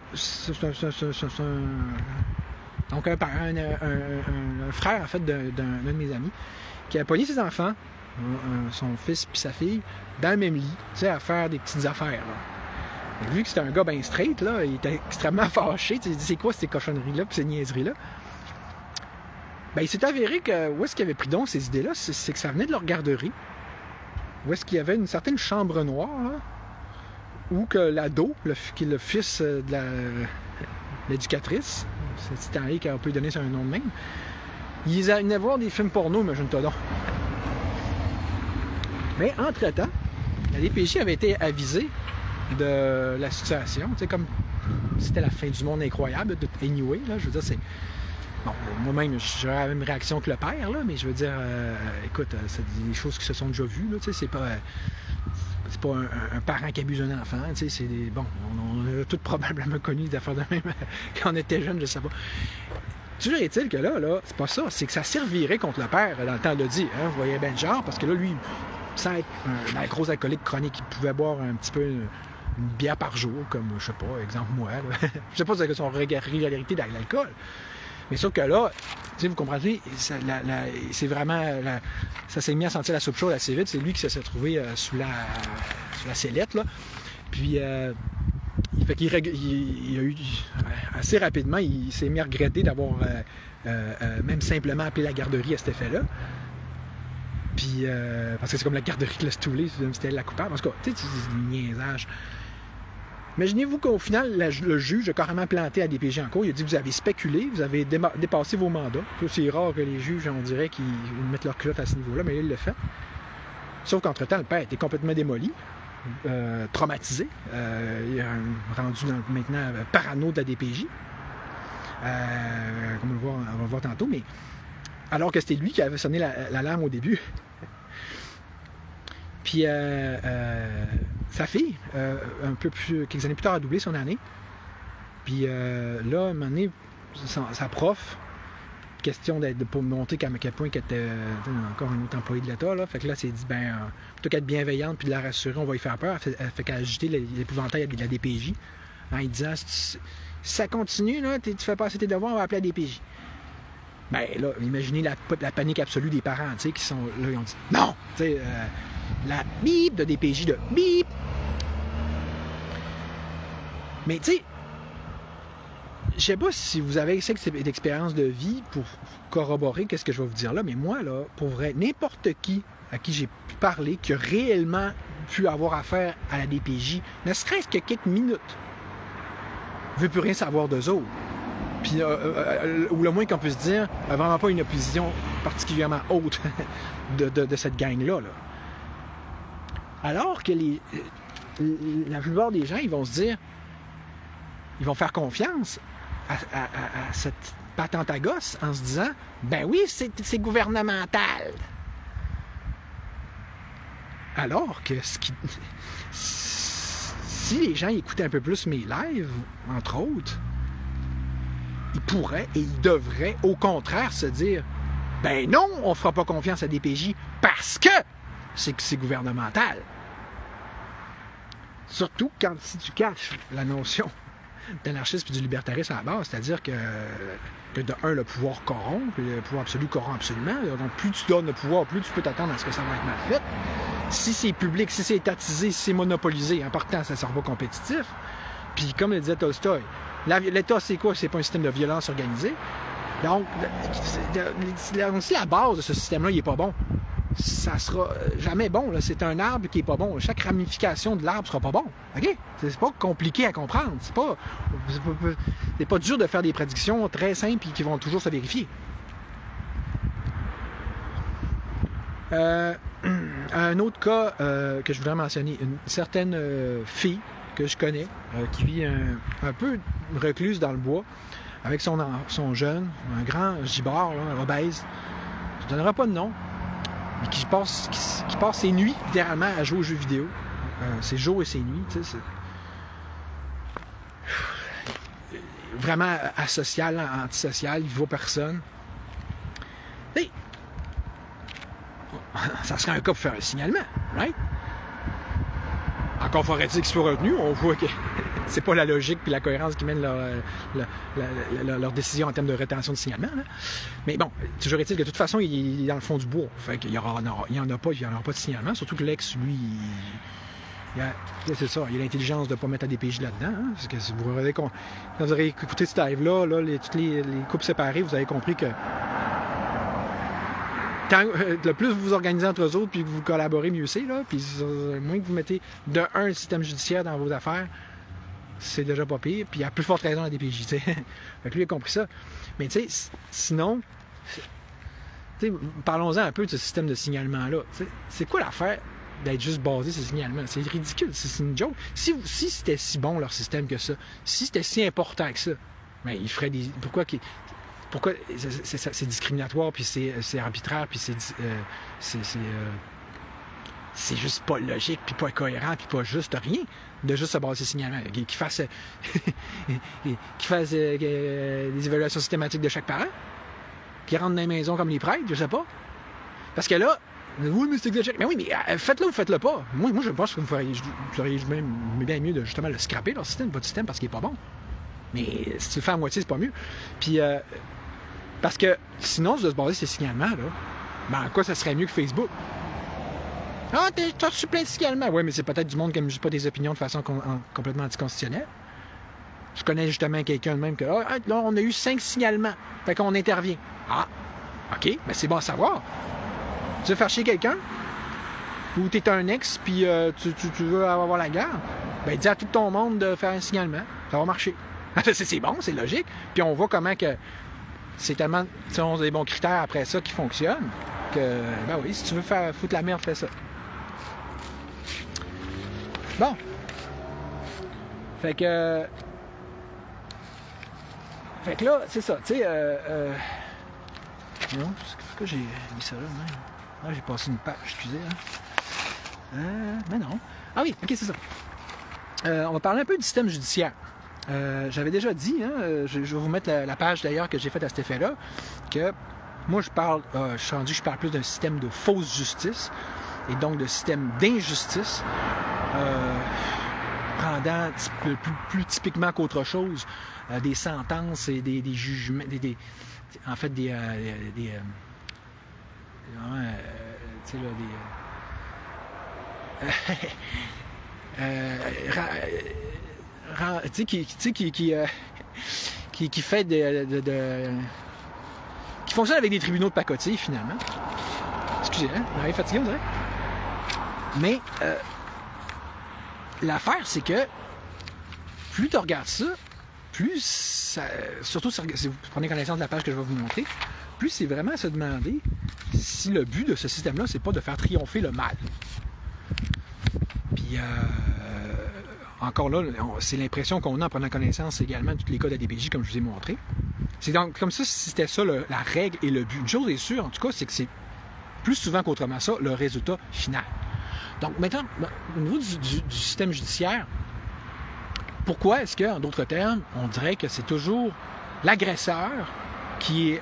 donc un frère en fait d'un de mes amis qui a pogné ses enfants, son fils puis sa fille, dans le même lit, à faire des petites affaires. Là. Et vu que c'était un gars bien straight, là, il était extrêmement fâché. Il dit c'est quoi ces cochonneries-là puis ces niaiseries-là? Ben, il s'est avéré que où est-ce qu'il avait pris donc ces idées-là, c'est que ça venait de leur garderie. Où est-ce qu'il y avait une certaine chambre noire, là, où que l'ado, qui est le fils de l'éducatrice, c'est Stanley qui a pu lui donner un nom de même, il venait voir des films porno, imagine-toi donc. Mais entre-temps, la DPJ avait été avisée de la situation, comme c'était la fin du monde incroyable, de anyway, là, je veux dire, c'est... Bon, moi-même, j'aurais la même réaction que le père, là, mais je veux dire, écoute, c'est des choses qui se sont déjà vues, là, c'est pas un parent qui abuse un enfant, c'est des... Bon, on a tous probablement connu des affaires de même quand on était jeune, je sais pas. Toujours est-il que là, c'est pas ça, c'est que ça servirait contre le père, dans le temps de dire, hein, vous voyez bien le genre, parce que là, lui, sans être un gros alcoolique chronique, il pouvait boire un petit peu une bière par jour, comme, je sais pas, exemple, moi, là. Je sais pas si c'est son régularité dans l'alcool. Mais sauf que là, vous comprenez, c'est vraiment... ça s'est mis à sentir la soupe chaude assez vite. C'est lui qui s'est trouvé sous la sellette, là. Puis, fait qu'il a eu... Assez rapidement, il s'est mis à regretter d'avoir même simplement appelé la garderie à cet effet-là. Puis, parce que c'est comme la garderie qui l'a stoulé, c'était la coupable. En tout cas, tu sais, c'est du niaisage. Imaginez-vous qu'au final, le juge a carrément planté à DPJ en cours. Il a dit vous avez spéculé, vous avez dépassé vos mandats. C'est rare que les juges, on dirait, qu'ils mettent leur culotte à ce niveau-là, mais là, il l'a fait. Sauf qu'entre-temps, le père était complètement démoli, traumatisé. Il est rendu maintenant parano de la DPJ. Comme on va le voir tantôt, mais alors que c'était lui qui avait sonné l'alarme au début. Puis sa fille, quelques années plus tard, a doublé son année. Puis là, à un moment donné, sa prof, question de montrer à quel point qu'elle était encore un autre employé de l'État, là. Fait que là, c'est dit, plutôt qu'être bienveillante puis de la rassurer, on va y faire peur. Elle fait qu'elle a agité l'épouvantail de la DPJ en lui disant, si ça continue, là, tu fais pas assez tes devoirs, on va appeler la DPJ. Ben là, imaginez la panique absolue des parents, tu sais, qui sont là, ils ont dit, non! Tu sais, la bip de DPJ de bip. Mais tu sais, je sais pas si vous avez d'expérience de vie pour corroborer qu'est-ce que je vais vous dire là, mais moi, là, pour vrai, n'importe qui à qui j'ai pu parler, qui a réellement pu avoir affaire à la DPJ, ne serait-ce que quelques minutes, ne veut plus rien savoir d'eux autres. Puis, ou le moins qu'on puisse dire, vraiment pas une opposition particulièrement haute de cette gang-là, là. Alors que la plupart des gens, ils vont se dire, ils vont faire confiance à cette patente à gosse en se disant, ben oui, c'est gouvernemental. Alors que si les gens écoutaient un peu plus mes lives, entre autres, ils pourraient et ils devraient au contraire se dire, ben non, on fera pas confiance à DPJ parce que c'est gouvernemental. Surtout quand si tu caches la notion d'anarchisme et du libertarisme à la base, c'est-à-dire que de un, le pouvoir corrompt, et le pouvoir absolu corrompt absolument. Donc plus tu donnes le pouvoir, plus tu peux t'attendre à ce que ça va être mal fait. Si c'est public, si c'est étatisé, si c'est monopolisé, en partant, ça ne sera pas compétitif. Puis comme le disait Tolstoï, l'État, c'est quoi? C'est pas un système de violence organisée. Donc, si la base de ce système-là, il n'est pas bon, ça sera jamais bon. C'est un arbre qui n'est pas bon. Chaque ramification de l'arbre ne sera pas bon. OK? C'est pas compliqué à comprendre. C'est pas dur de faire des prédictions très simples et qui vont toujours se vérifier. Un autre cas que je voudrais mentionner, une certaine fille que je connais, qui vit un peu recluse dans le bois, avec son jeune, un grand gibard, là, obèse. Je ne donnerai pas de nom, mais qui passe ses nuits, littéralement, à jouer aux jeux vidéo. Ses jours et ses nuits, tu sais. Vraiment asocial, antisocial, il ne voit personne. Et ça serait un cas pour faire un signalement, right? Encore faudrait-il qu'ils soient retenus. On voit que c'est pas la logique et la cohérence qui mènent leur décision en termes de rétention de signalement. Là. Mais bon, toujours est-il que de toute façon, il est dans le fond du bois. Fait qu'il n'y en aura pas de signalement, surtout que l'ex, lui, c'est ça, il a l'intelligence de ne pas mettre à DPJ là-dedans. Hein, parce que si quand vous aurez écouté ce live-là, toutes les couples séparés, vous avez compris que le plus vous vous organisez entre eux autres puis que vous collaborez, mieux c'est. Puis moins que vous mettez le système judiciaire dans vos affaires, c'est déjà pas pire. Puis il y a plus forte raison à la DPJ. T'sais. Fait que lui, il a compris ça. Mais tu sais, sinon, parlons-en un peu de ce système de signalement-là. C'est quoi l'affaire d'être juste basé sur ce signalement? C'est ridicule, c'est une joke. Si c'était si bon leur système que ça, si c'était si important que ça, ben, ils feraient des. Pourquoi c'est discriminatoire, puis c'est arbitraire, puis c'est juste pas logique, puis pas cohérent, puis pas juste rien de juste se baser sur signalement. Qu'ils fassent des évaluations systématiques de chaque parent, qui rentrent dans les maisons comme les prêtres, je sais pas. Parce que là, oui, mais c'est exagéré. Mais oui, mais faites-le ou faites-le pas. Moi, je pense que vous feriez bien mieux de justement le scraper, votre système, parce qu'il est pas bon. Mais si tu le fais à moitié, c'est pas mieux. Puis, parce que sinon, de se baser sur ces signalements-là, ben, en quoi ça serait mieux que Facebook? Ah, t'as reçu plein de signalements. Oui, mais c'est peut-être du monde qui n'aime juste pas des opinions de façon complètement anticonstitutionnelle. Je connais justement quelqu'un de même que, là, on a eu 5 signalements. Fait qu'on intervient. Ah, OK, ben c'est bon à savoir. Tu veux faire chier quelqu'un? Ou t'es un ex, puis tu veux avoir la guerre? Ben, dis à tout ton monde de faire un signalement. Ça va marcher. C'est bon, c'est logique. Puis on voit comment que c'est tellement... on a des bons critères après ça qui fonctionnent que, ben oui, si tu veux faire foutre la merde, fais ça. Bon. Fait que là, c'est ça, tu sais, non, pourquoi j'ai mis ça là, même? Ah, j'ai passé une page, excusez, hein. Mais non. Ah oui, ok, c'est ça. On va parler un peu du système judiciaire. J'avais déjà dit, hein, je vais vous mettre la page d'ailleurs que j'ai faite à cet effet-là, que moi je parle plus d'un système de fausse justice et donc de système d'injustice, rendant plus typiquement qu'autre chose des sentences et des jugements, en fait des qui fait qui fonctionne avec des tribunaux de pacotille finalement. Excusez, hein, on est fatigué, on dirait. Mais l'affaire, c'est que plus tu regardes ça, plus ça, surtout si vous prenez connaissance de la page que je vais vous montrer, plus c'est vraiment à se demander si le but de ce système-là, c'est pas de faire triompher le mal. Puis encore là, c'est l'impression qu'on a en prenant connaissance également de tous les cas de la DPJ, comme je vous ai montré. C'est donc comme ça, si c'était ça la règle et le but. Une chose est sûre, en tout cas, c'est que c'est plus souvent qu'autrement ça, le résultat final. Donc maintenant, au niveau du système judiciaire, pourquoi est-ce que, en d'autres termes, on dirait que c'est toujours l'agresseur qui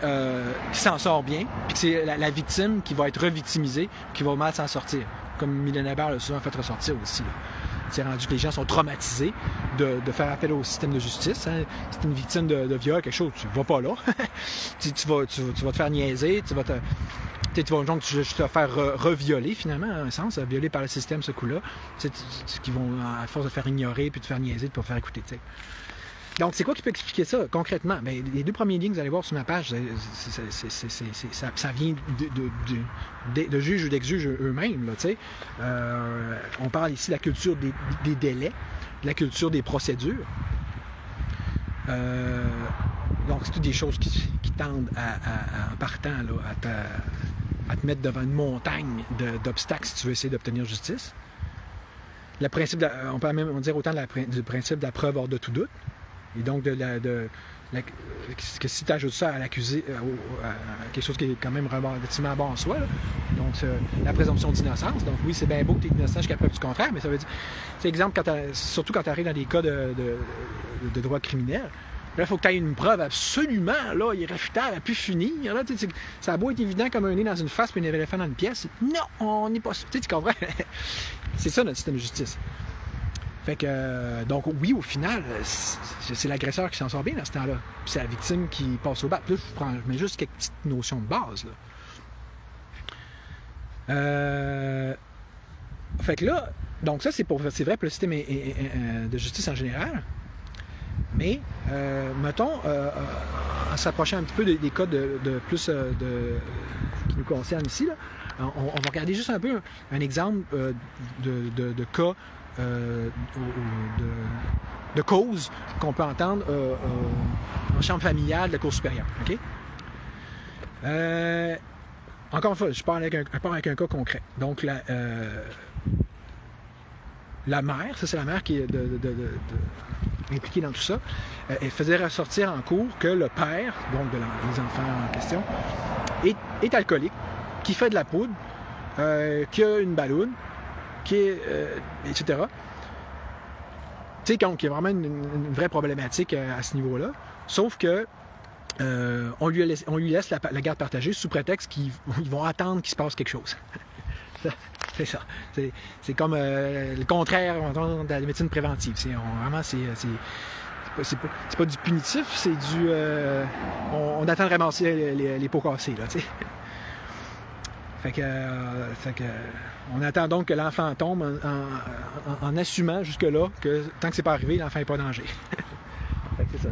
s'en sort bien, puis que c'est la victime qui va être revictimisée, qui va mal s'en sortir, comme Mylène Hébert l'a souvent fait ressortir aussi. C'est rendu que les gens sont traumatisés de faire appel au système de justice. Hein. Si tu es une victime de viol, quelque chose, tu ne vas pas là. tu vas te faire niaiser, tu vas te faire revioler finalement, à un sens, violer par le système ce coup-là. Qui vont, à force de faire ignorer puis de faire niaiser, de pas faire écouter. T'sais. Donc, c'est quoi qui peut expliquer ça concrètement? Bien, les 2 premiers liens que vous allez voir sur ma page, ça vient de juges ou d'ex-juges eux-mêmes. On parle ici de la culture des délais, de la culture des procédures. Donc, c'est toutes des choses qui tendent en partant là, à te mettre devant une montagne d'obstacles si tu veux essayer d'obtenir justice. le principe, on peut même dire autant du principe de la preuve hors de tout doute. Et donc, que si tu ajoutes ça à l'accusé, à quelque chose qui est quand même relativement bon en soi, là, donc la présomption d'innocence. Donc oui, c'est bien beau que tu es innocent jusqu'à preuve du contraire, mais ça veut dire, c'est exemple, surtout quand tu arrives dans des cas de droit criminel, là, il faut que tu aies une preuve absolument là, irréfutable, à plus finir. Là, ça a beau être évident comme un nez dans une face et un éléphant dans une pièce. Non, on n'est pas sûr. Tu comprends? C'est ça notre système de justice. Fait que, donc oui, au final, c'est l'agresseur qui s'en sort bien dans ce temps-là. Puis c'est la victime qui passe au bas. Puis là, je mets juste quelques petites notions de base. Là. Fait que là, donc ça, c'est vrai pour le système de justice en général. Mais, mettons, en s'approchant un petit peu des cas qui nous concernent ici, là, on va regarder juste un peu un exemple de cas de cause qu'on peut entendre en chambre familiale de la Cour supérieure. Okay? Encore une fois, je pars avec un cas concret. Donc, la mère, ça c'est la mère qui est impliquée dans tout ça, elle faisait ressortir en cours que le père, donc des enfants en question, est alcoolique, qui fait de la poudre, qui a une balloune, qui est, etc. Tu sais, donc, il y a vraiment une vraie problématique à ce niveau-là. Sauf que on lui laisse la garde partagée sous prétexte qu'ils vont attendre qu'il se passe quelque chose. C'est ça. C'est comme le contraire de la médecine préventive. Vraiment, c'est pas du punitif, c'est du... on attend de ramasser les pots cassés, là, tu sais. Fait que, on attend donc que l'enfant tombe en assumant jusque-là que tant que c'est pas arrivé, l'enfant n'est pas en danger. Fait que c'est ça,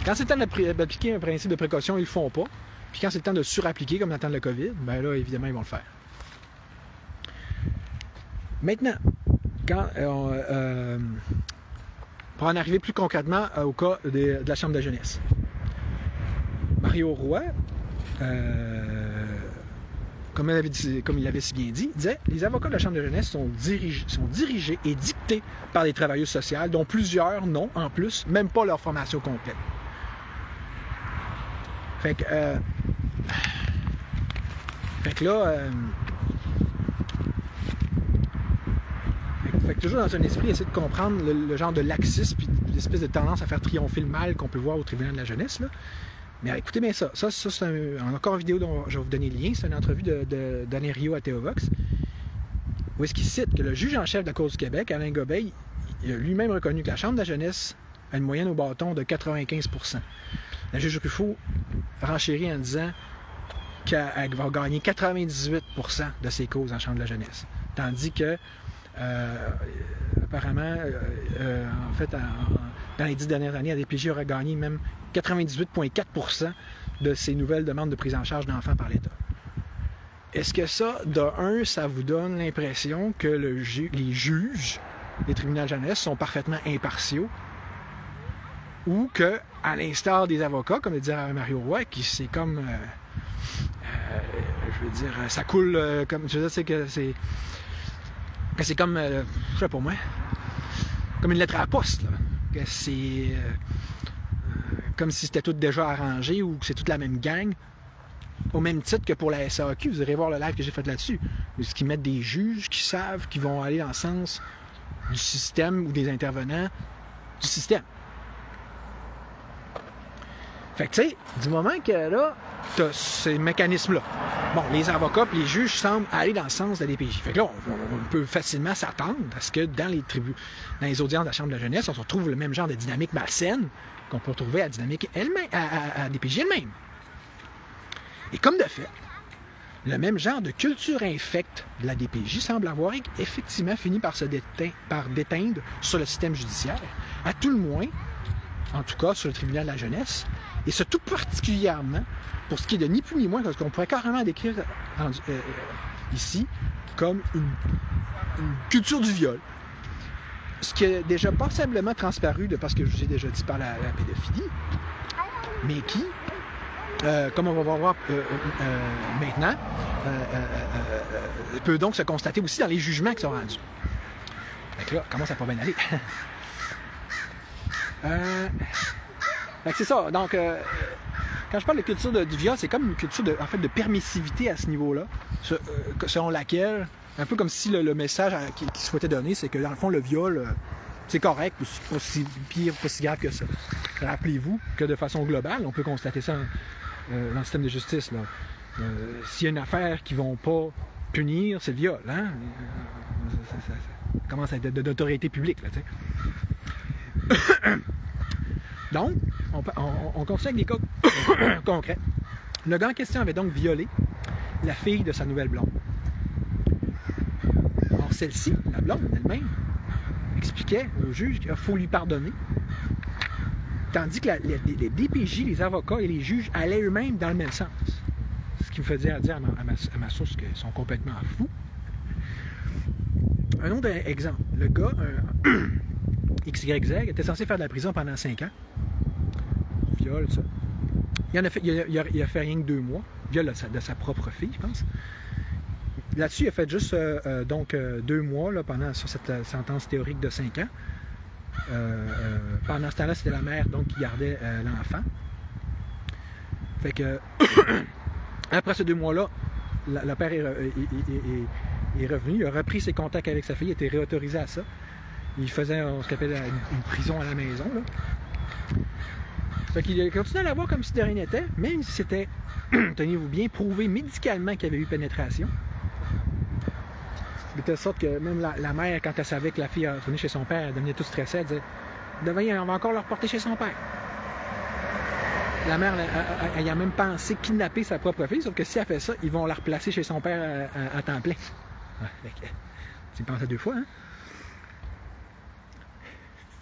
quand c'est le temps d'appliquer un principe de précaution, ils le font pas. Puis quand c'est le temps de surappliquer, comme dans le temps de la COVID, ben là, évidemment, ils vont le faire. Maintenant, pour en arriver plus concrètement au cas de la Chambre de jeunesse. Mario Roy, comme il avait si bien dit, disait « Les avocats de la Chambre de jeunesse sont dirigés et dictés par des travailleuses sociales, dont plusieurs n'ont, en plus, même pas leur formation complète. » Fait que là... Fait que toujours dans un esprit, essayer de comprendre le genre de laxisme et l'espèce de tendance à faire triompher le mal qu'on peut voir au tribunal de la jeunesse, là. Mais écoutez bien ça. Ça c'est encore une vidéo dont je vais vous donner le lien. C'est une entrevue d'Alain Rio à Théovox, où est-ce qu'il cite que le juge en chef de la Cour du Québec, Alain Gobeil, il a lui-même reconnu que la Chambre de la jeunesse a une moyenne au bâton de 95%. La juge Ruffo renchérit en disant qu'elle va gagner 98% de ses causes en Chambre de la jeunesse. Tandis que apparemment, en fait, dans les 10 dernières années, la DPJ aurait gagné même 98,4% de ces nouvelles demandes de prise en charge d'enfants par l'État. Est-ce que ça, ça vous donne l'impression que les juges des tribunaux de jeunesse sont parfaitement impartiaux, ou que, à l'instar des avocats, comme le disait Mario Roy, qui c'est comme, je veux dire, ça coule comme, je veux dire, c'est que c'est comme, je sais pas moi, comme une lettre à la poste, là. Que c'est comme si c'était tout déjà arrangé ou que c'est toute la même gang, au même titre que pour la SAQ. Vous irez voir le live que j'ai fait là-dessus. Parce qu'ils mettent des juges qui savent qu'ils vont aller dans le sens du système ou des intervenants du système. Fait que tu sais, du moment que là, tu as ces mécanismes-là, bon, les avocats et les juges semblent aller dans le sens de la DPJ. Fait que là, on peut facilement s'attendre à ce que dans les audiences de la Chambre de la jeunesse, on se retrouve le même genre de dynamique malsaine qu'on peut retrouver à la DPJ elle-même. Et comme de fait, le même genre de culture infecte de la DPJ semble avoir effectivement fini par déteindre sur le système judiciaire, à tout le moins, en tout cas sur le tribunal de la jeunesse, et ce tout particulièrement pour ce qui est de ni plus ni moins, parce qu'on pourrait carrément décrire ici comme une culture du viol. Ce qui est déjà passablement transparu de parce que je vous ai déjà dit par la pédophilie, mais qui, comme on va voir maintenant, peut donc se constater aussi dans les jugements qui sont rendus. Fait que là, comment ça pas bien aller? Fait que c'est ça. Donc, quand je parle de culture du viol, c'est comme une culture en fait, de permissivité à ce niveau-là, selon laquelle, un peu comme si le message qu'il souhaitait donner, c'est que dans le fond, le viol, c'est correct, c'est pas si pire, pas si grave que ça. Rappelez-vous que de façon globale, on peut constater ça dans le système de justice. S'il y a une affaire qu'ils vont pas punir, c'est le viol. Hein? Ça commence à être de notoriété publique. Là, donc, on continue avec des cas concrets. Le gars en question avait donc violé la fille de sa nouvelle blonde. Or, celle-ci, la blonde elle-même, expliquait au juge qu'il faut lui pardonner. Tandis que les DPJ, les avocats et les juges allaient eux-mêmes dans le même sens. Ce qui me fait dire à ma source qu'ils sont complètement fous. Un autre exemple. Le gars, XYZ, était censé faire de la prison pendant 5 ans. Viol, ça. Il a fait rien que 2 mois. Viol de sa propre fille, je pense. Là-dessus, il a fait juste 2 mois là, sur cette sentence théorique de 5 ans. Pendant ce temps-là, c'était la mère donc, qui gardait l'enfant. Fait que après ces 2 mois-là, le père est revenu, il a repris ses contacts avec sa fille, il a été réautorisé à ça. Il faisait ce qu'on appelle une prison à la maison. Là. Fait qu'il a continué à l'avoir comme si de rien n'était, même si c'était, tenez-vous bien, prouvé médicalement qu'il y avait eu pénétration. De telle sorte que même la mère, quand elle savait que la fille retournait chez son père, elle devenait toute stressée, elle disait « on va encore le reporter chez son père ». La mère, elle a même pensé kidnapper sa propre fille, sauf que si elle fait ça, ils vont la replacer chez son père à temps plein. Ouais, tu penses à 2 fois, hein?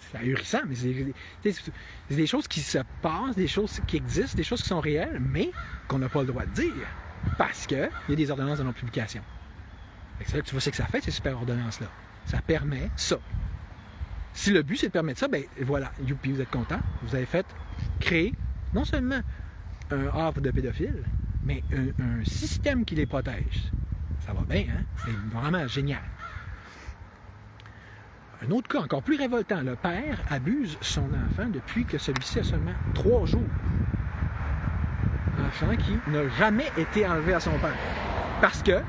C'est ahurissant, mais c'est des choses qui se passent, des choses qui existent, des choses qui sont réelles, mais qu'on n'a pas le droit de dire, parce qu'il y a des ordonnances de non-publication. C'est là que tu vois ce que ça fait, ces super ordonnances-là. Ça permet ça. Si le but, c'est de permettre ça, ben voilà, youpi, vous êtes content, vous avez créé non seulement un havre de pédophiles, mais un système qui les protège. Ça va bien, hein? C'est vraiment génial. Un autre cas encore plus révoltant, le père abuse son enfant depuis que celui-ci a seulement 3 jours. Enfant qui n'a jamais été enlevé à son père. Parce que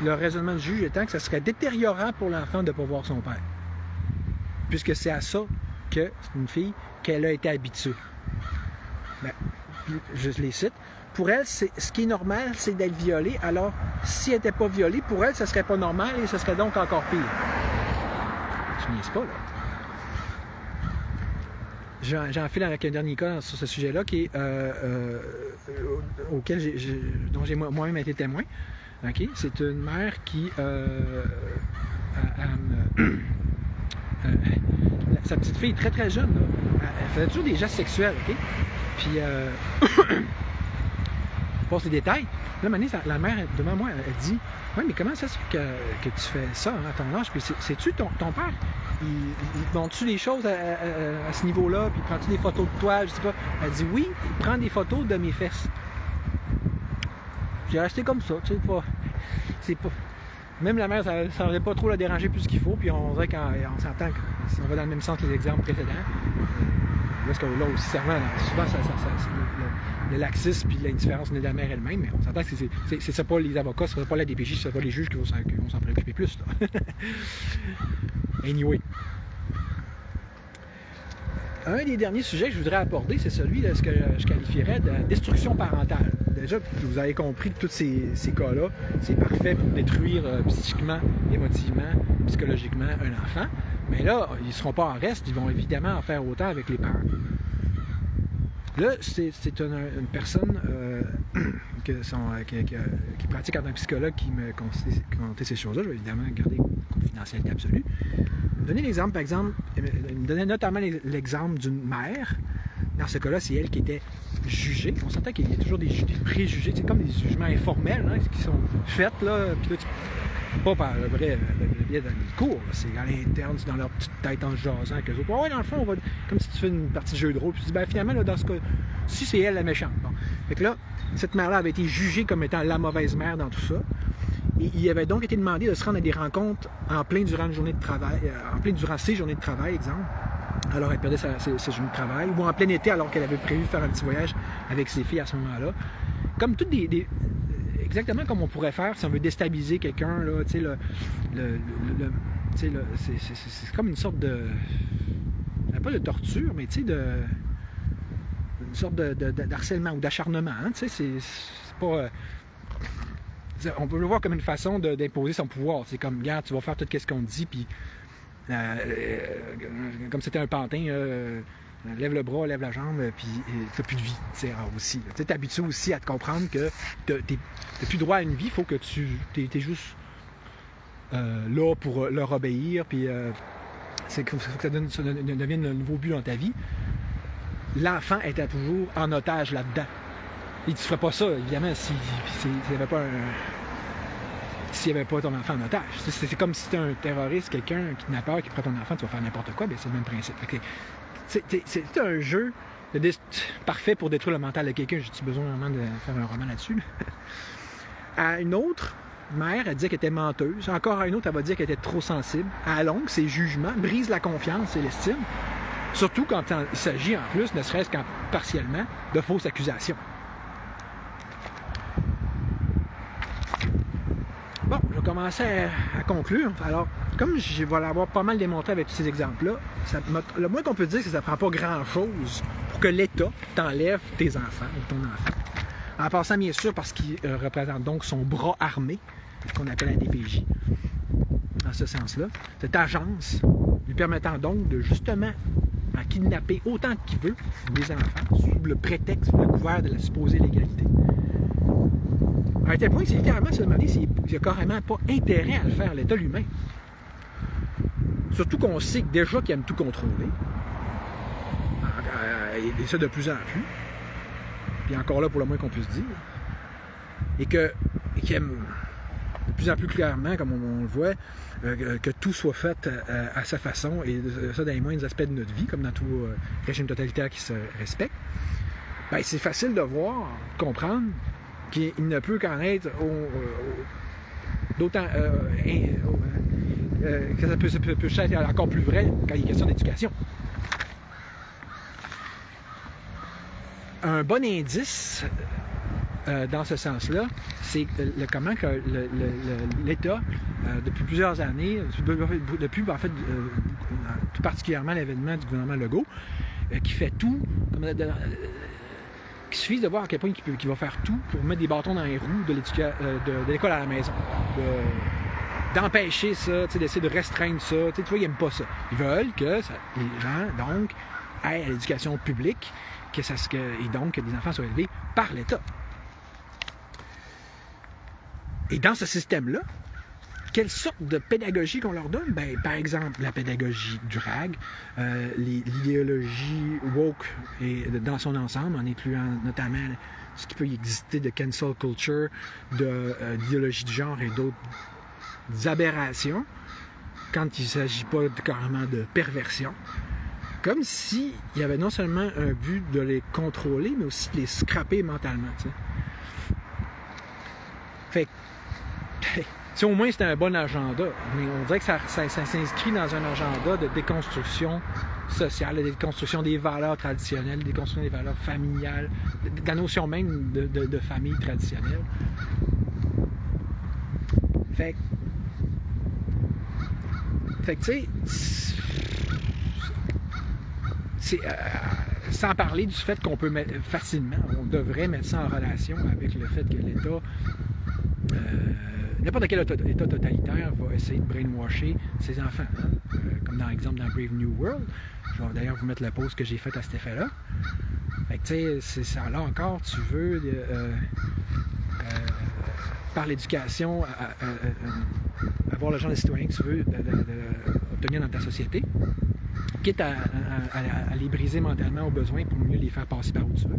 le raisonnement du juge étant que ça serait détériorant pour l'enfant de ne pas voir son père. Puisque c'est à ça que c'est une fille qu'elle a été habituée. Ben, je les cite. Pour elle, ce qui est normal, c'est d'être violée. Alors, si elle n'était pas violée, pour elle, ce ne serait pas normal et ce serait donc encore pire. Je niaise pas, là. J'en file avec un dernier cas sur ce sujet-là dont j'ai moi-même été témoin. Okay? C'est une mère qui sa petite fille très très jeune, là, elle faisait toujours des gestes sexuels, ok? Puis je passe les détails. Là, la mère devant moi, elle dit « Oui, mais comment ça se fait que tu fais ça à ton âge? Puis sais-tu ton père? Il te montre-tu des choses à ce niveau-là? Puis prends-tu des photos de toi? Je sais pas. » Elle dit « Oui, il prend des photos de mes fesses. » J'ai resté comme ça, tu sais, c'est pas... Même la mère, ça ne semblait pas trop la déranger plus qu'il faut, puis on dirait qu'on s'entend que si on va dans le même sens que les exemples précédents, parce que là aussi, souvent, le laxisme et l'indifférence de la mère elle-même, mais on s'entend que c'est ça pas les avocats, c'est pas la DPJ, c'est pas les juges qui vont s'en préoccuper plus. Là. Anyway. Un des derniers sujets que je voudrais aborder, c'est celui de ce que je qualifierais de destruction parentale. Déjà, vous avez compris que tous ces cas-là, c'est parfait pour détruire psychiquement, émotivement, psychologiquement un enfant. Mais là, ils ne seront pas en reste, ils vont évidemment en faire autant avec les parents. Là, c'est une personne qui pratique en tant que psychologue qui me contait ces choses-là. Je vais évidemment garder confidentialité absolue. Donner l'exemple, par exemple, il me donnait notamment l'exemple d'une mère. Dans ce cas-là, c'est elle qui était jugée. On s'entend qu'il y a toujours des préjugés, c'est comme des jugements informels hein, qui sont faits, là, puis là, pas par le biais dans les cours, c'est à l'interne, c'est dans leur petite tête en se jasant avec eux autres. Ouais, dans le fond, on va, comme si tu fais une partie de jeu de rôle, puis tu dis, ben finalement, là, dans ce cas, si c'est elle la méchante. Bon. Fait que là, cette mère-là avait été jugée comme étant la mauvaise mère dans tout ça. Et il avait donc été demandé de se rendre à des rencontres en plein durant une journée de travail, en plein durant ses journées de travail, exemple. Alors elle perdait ses journées de travail, ou en plein été alors qu'elle avait prévu faire un petit voyage avec ses filles à ce moment-là. Comme toutes exactement comme on pourrait faire si on veut déstabiliser quelqu'un, là, tu sais, c'est comme une sorte de, pas de torture, mais tu sais, une sorte d'harcèlement ou d'acharnement, hein, tu sais, c'est pas... on peut le voir comme une façon d'imposer son pouvoir. C'est comme, regarde, tu vas faire tout ce qu'on te dit, puis comme c'était un pantin, lève le bras, lève la jambe, puis t'as plus de vie, aussi. Tu t'habitues aussi à te comprendre que t'as plus droit à une vie, il faut que t'es juste là pour leur obéir, puis c'est faut que ça devienne un nouveau but dans ta vie. L'enfant était toujours en otage là-dedans. Et tu ne ferais pas ça, évidemment, s'il n'y avait pas ton enfant en otage. C'est comme si tu es un terroriste, quelqu'un qui n'a peur, qui prend ton enfant, tu vas faire n'importe quoi, bien c'est le même principe. C'est un jeu parfait pour détruire le mental de quelqu'un. J'ai-tu besoin vraiment de faire un roman là-dessus? À une autre mère, elle disait qu'elle était menteuse. Encore à une autre, elle va dire qu'elle était trop sensible. À la longue, ses jugements brisent la confiance et l'estime. Surtout quand il s'agit en plus, ne serait-ce qu'en partiellement, de fausses accusations. Bon, je vais commencer à conclure. Alors, comme je vais l'avoir pas mal démontré avec tous ces exemples-là, le moins qu'on peut dire, c'est que ça ne prend pas grand-chose pour que l'État t'enlève tes enfants ou ton enfant. En passant, bien sûr, parce qu'il représente donc son bras armé, qu'on appelle la DPJ, dans ce sens-là. Cette agence lui permettant donc de justement kidnapper autant qu'il veut des enfants sous le prétexte, le couvert de la supposée légalité. À un tel point que c'est littéralement se demander s'il n'y a carrément pas intérêt à le faire, l'État lui-même. Surtout qu'on sait que déjà qu'il aime tout contrôler, et ça de plus en plus, puis encore là pour le moins qu'on puisse dire, et qu'il aime de plus en plus clairement, comme on le voit, que tout soit fait à sa façon, et ça dans les moindres aspects de notre vie, comme dans tout régime totalitaire qui se respecte, bien, c'est facile de voir, de comprendre, qu'il ne peut qu'en être d'autant que ça peut être encore plus vrai quand il est question d'éducation. Un bon indice dans ce sens-là, c'est comment que l'État, depuis plusieurs années, depuis en fait, tout particulièrement l'événement du gouvernement Legault, qui fait tout, il suffit de voir à quel point il va faire tout pour mettre des bâtons dans les roues de l'école à la maison. D'empêcher ça, d'essayer de restreindre ça. Tu vois, ils n'aiment pas ça. Ils veulent que les gens, donc, aient à l'éducation publique, et donc que des enfants soient élevés par l'État. Et dans ce système-là, quelle sorte de pédagogie qu'on leur donne? Ben, par exemple, la pédagogie drag, l'idéologie woke et dans son ensemble, en incluant notamment ce qui peut exister de cancel culture, d'idéologie de genre et d'autres aberrations, quand il ne s'agit pas carrément de perversion. Comme s'il y avait non seulement un but de les contrôler, mais aussi de les scraper mentalement. T'sais. Fait que, au moins c'était un bon agenda, mais on dirait que ça s'inscrit dans un agenda de déconstruction sociale, de déconstruction des valeurs traditionnelles, de déconstruction des valeurs familiales, de la notion même de famille traditionnelle. Fait que tu sais, sans parler du fait qu'on peut facilement, on devrait mettre ça en relation avec le fait que l'État, n'importe quel État totalitaire va essayer de brainwasher ses enfants, hein? Comme dans l'exemple dans Brave New World. Je vais d'ailleurs vous mettre la pause que j'ai faite à cet effet-là. Fait que tu sais, c'est ça là encore, tu veux par l'éducation avoir le genre de citoyen que tu veux obtenir dans ta société, quitte à les briser mentalement au besoin pour mieux les faire passer par où tu veux.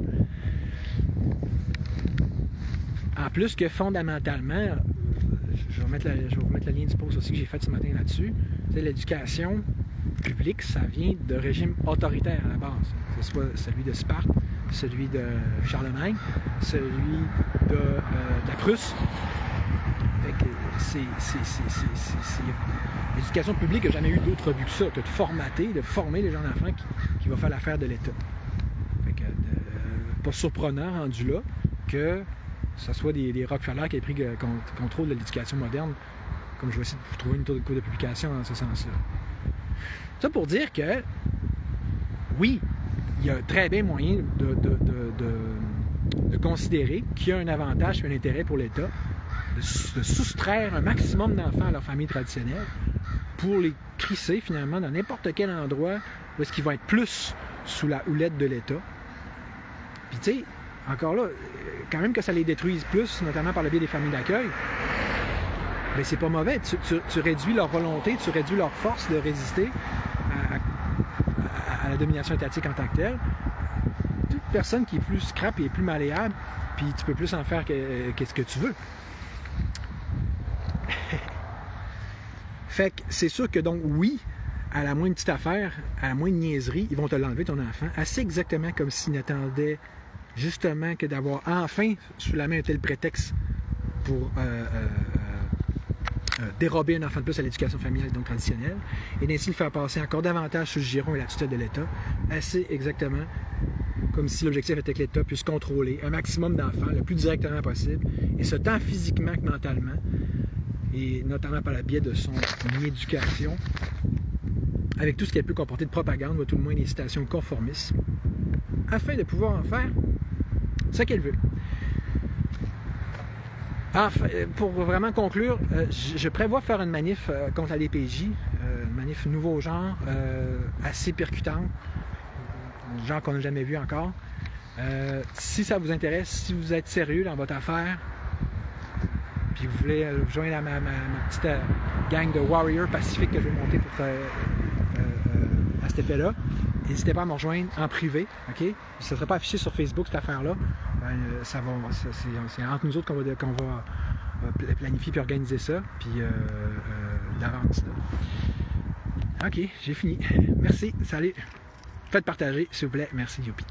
En plus que fondamentalement, je vais vous mettre le lien du post aussi que j'ai fait ce matin là-dessus, c'est l'éducation publique, ça vient de régimes autoritaires à la base. Que ce soit celui de Sparte, celui de Charlemagne, celui de la Prusse, L'éducation publique n'a jamais eu d'autre but que ça, que de formater, de former les jeunes enfants qui va faire l'affaire de l'État. Pas surprenant rendu là que ce soit des Rockefeller qui aient pris contrôle de l'éducation moderne, comme je vais essayer de vous trouver une cours de publication en ce sens-là. Ça pour dire que, oui, il y a très bien moyen de considérer qu'il y a un avantage et un intérêt pour l'État de soustraire un maximum d'enfants à leur famille traditionnelle pour les crisser finalement dans n'importe quel endroit où est-ce qu'ils vont être plus sous la houlette de l'État. Puis tu sais, encore là, quand même que ça les détruise plus, notamment par le biais des familles d'accueil, bien c'est pas mauvais. Tu réduis leur volonté, tu réduis leur force de résister à la domination étatique en tant que telle. Toute personne qui est plus scrap et plus malléable, puis tu peux plus en faire qu'est-ce que tu veux. Fait que c'est sûr que donc oui, à la moindre petite affaire, à la moindre niaiserie, ils vont te l'enlever ton enfant, assez exactement comme s'ils n'attendaient justement que d'avoir enfin sous la main un tel prétexte pour dérober un enfant de plus à l'éducation familiale donc traditionnelle, et d'ainsi le faire passer encore davantage sous le giron et la tutelle de l'État, assez exactement comme si l'objectif était que l'État puisse contrôler un maximum d'enfants le plus directement possible, et ce tant physiquement que mentalement, et notamment par le biais de son éducation, avec tout ce qu'elle peut comporter de propagande, ou à tout le moins des citations conformistes, afin de pouvoir en faire ce qu'elle veut. Enfin, pour vraiment conclure, je prévois faire une manif contre la DPJ, une manif nouveau genre, assez percutante, genre qu'on n'a jamais vu encore. Si ça vous intéresse, si vous êtes sérieux dans votre affaire, puis vous voulez joindre ma petite gang de warriors pacifiques que je vais monter pour à cet effet-là, n'hésitez pas à me rejoindre en privé, ok? Ça ne sera pas affiché sur Facebook cette affaire-là. C'est entre nous autres qu'on va planifier puis organiser ça, puis d'avance. Ok, j'ai fini. Merci, salut. Faites partager, s'il vous plaît. Merci, youpi.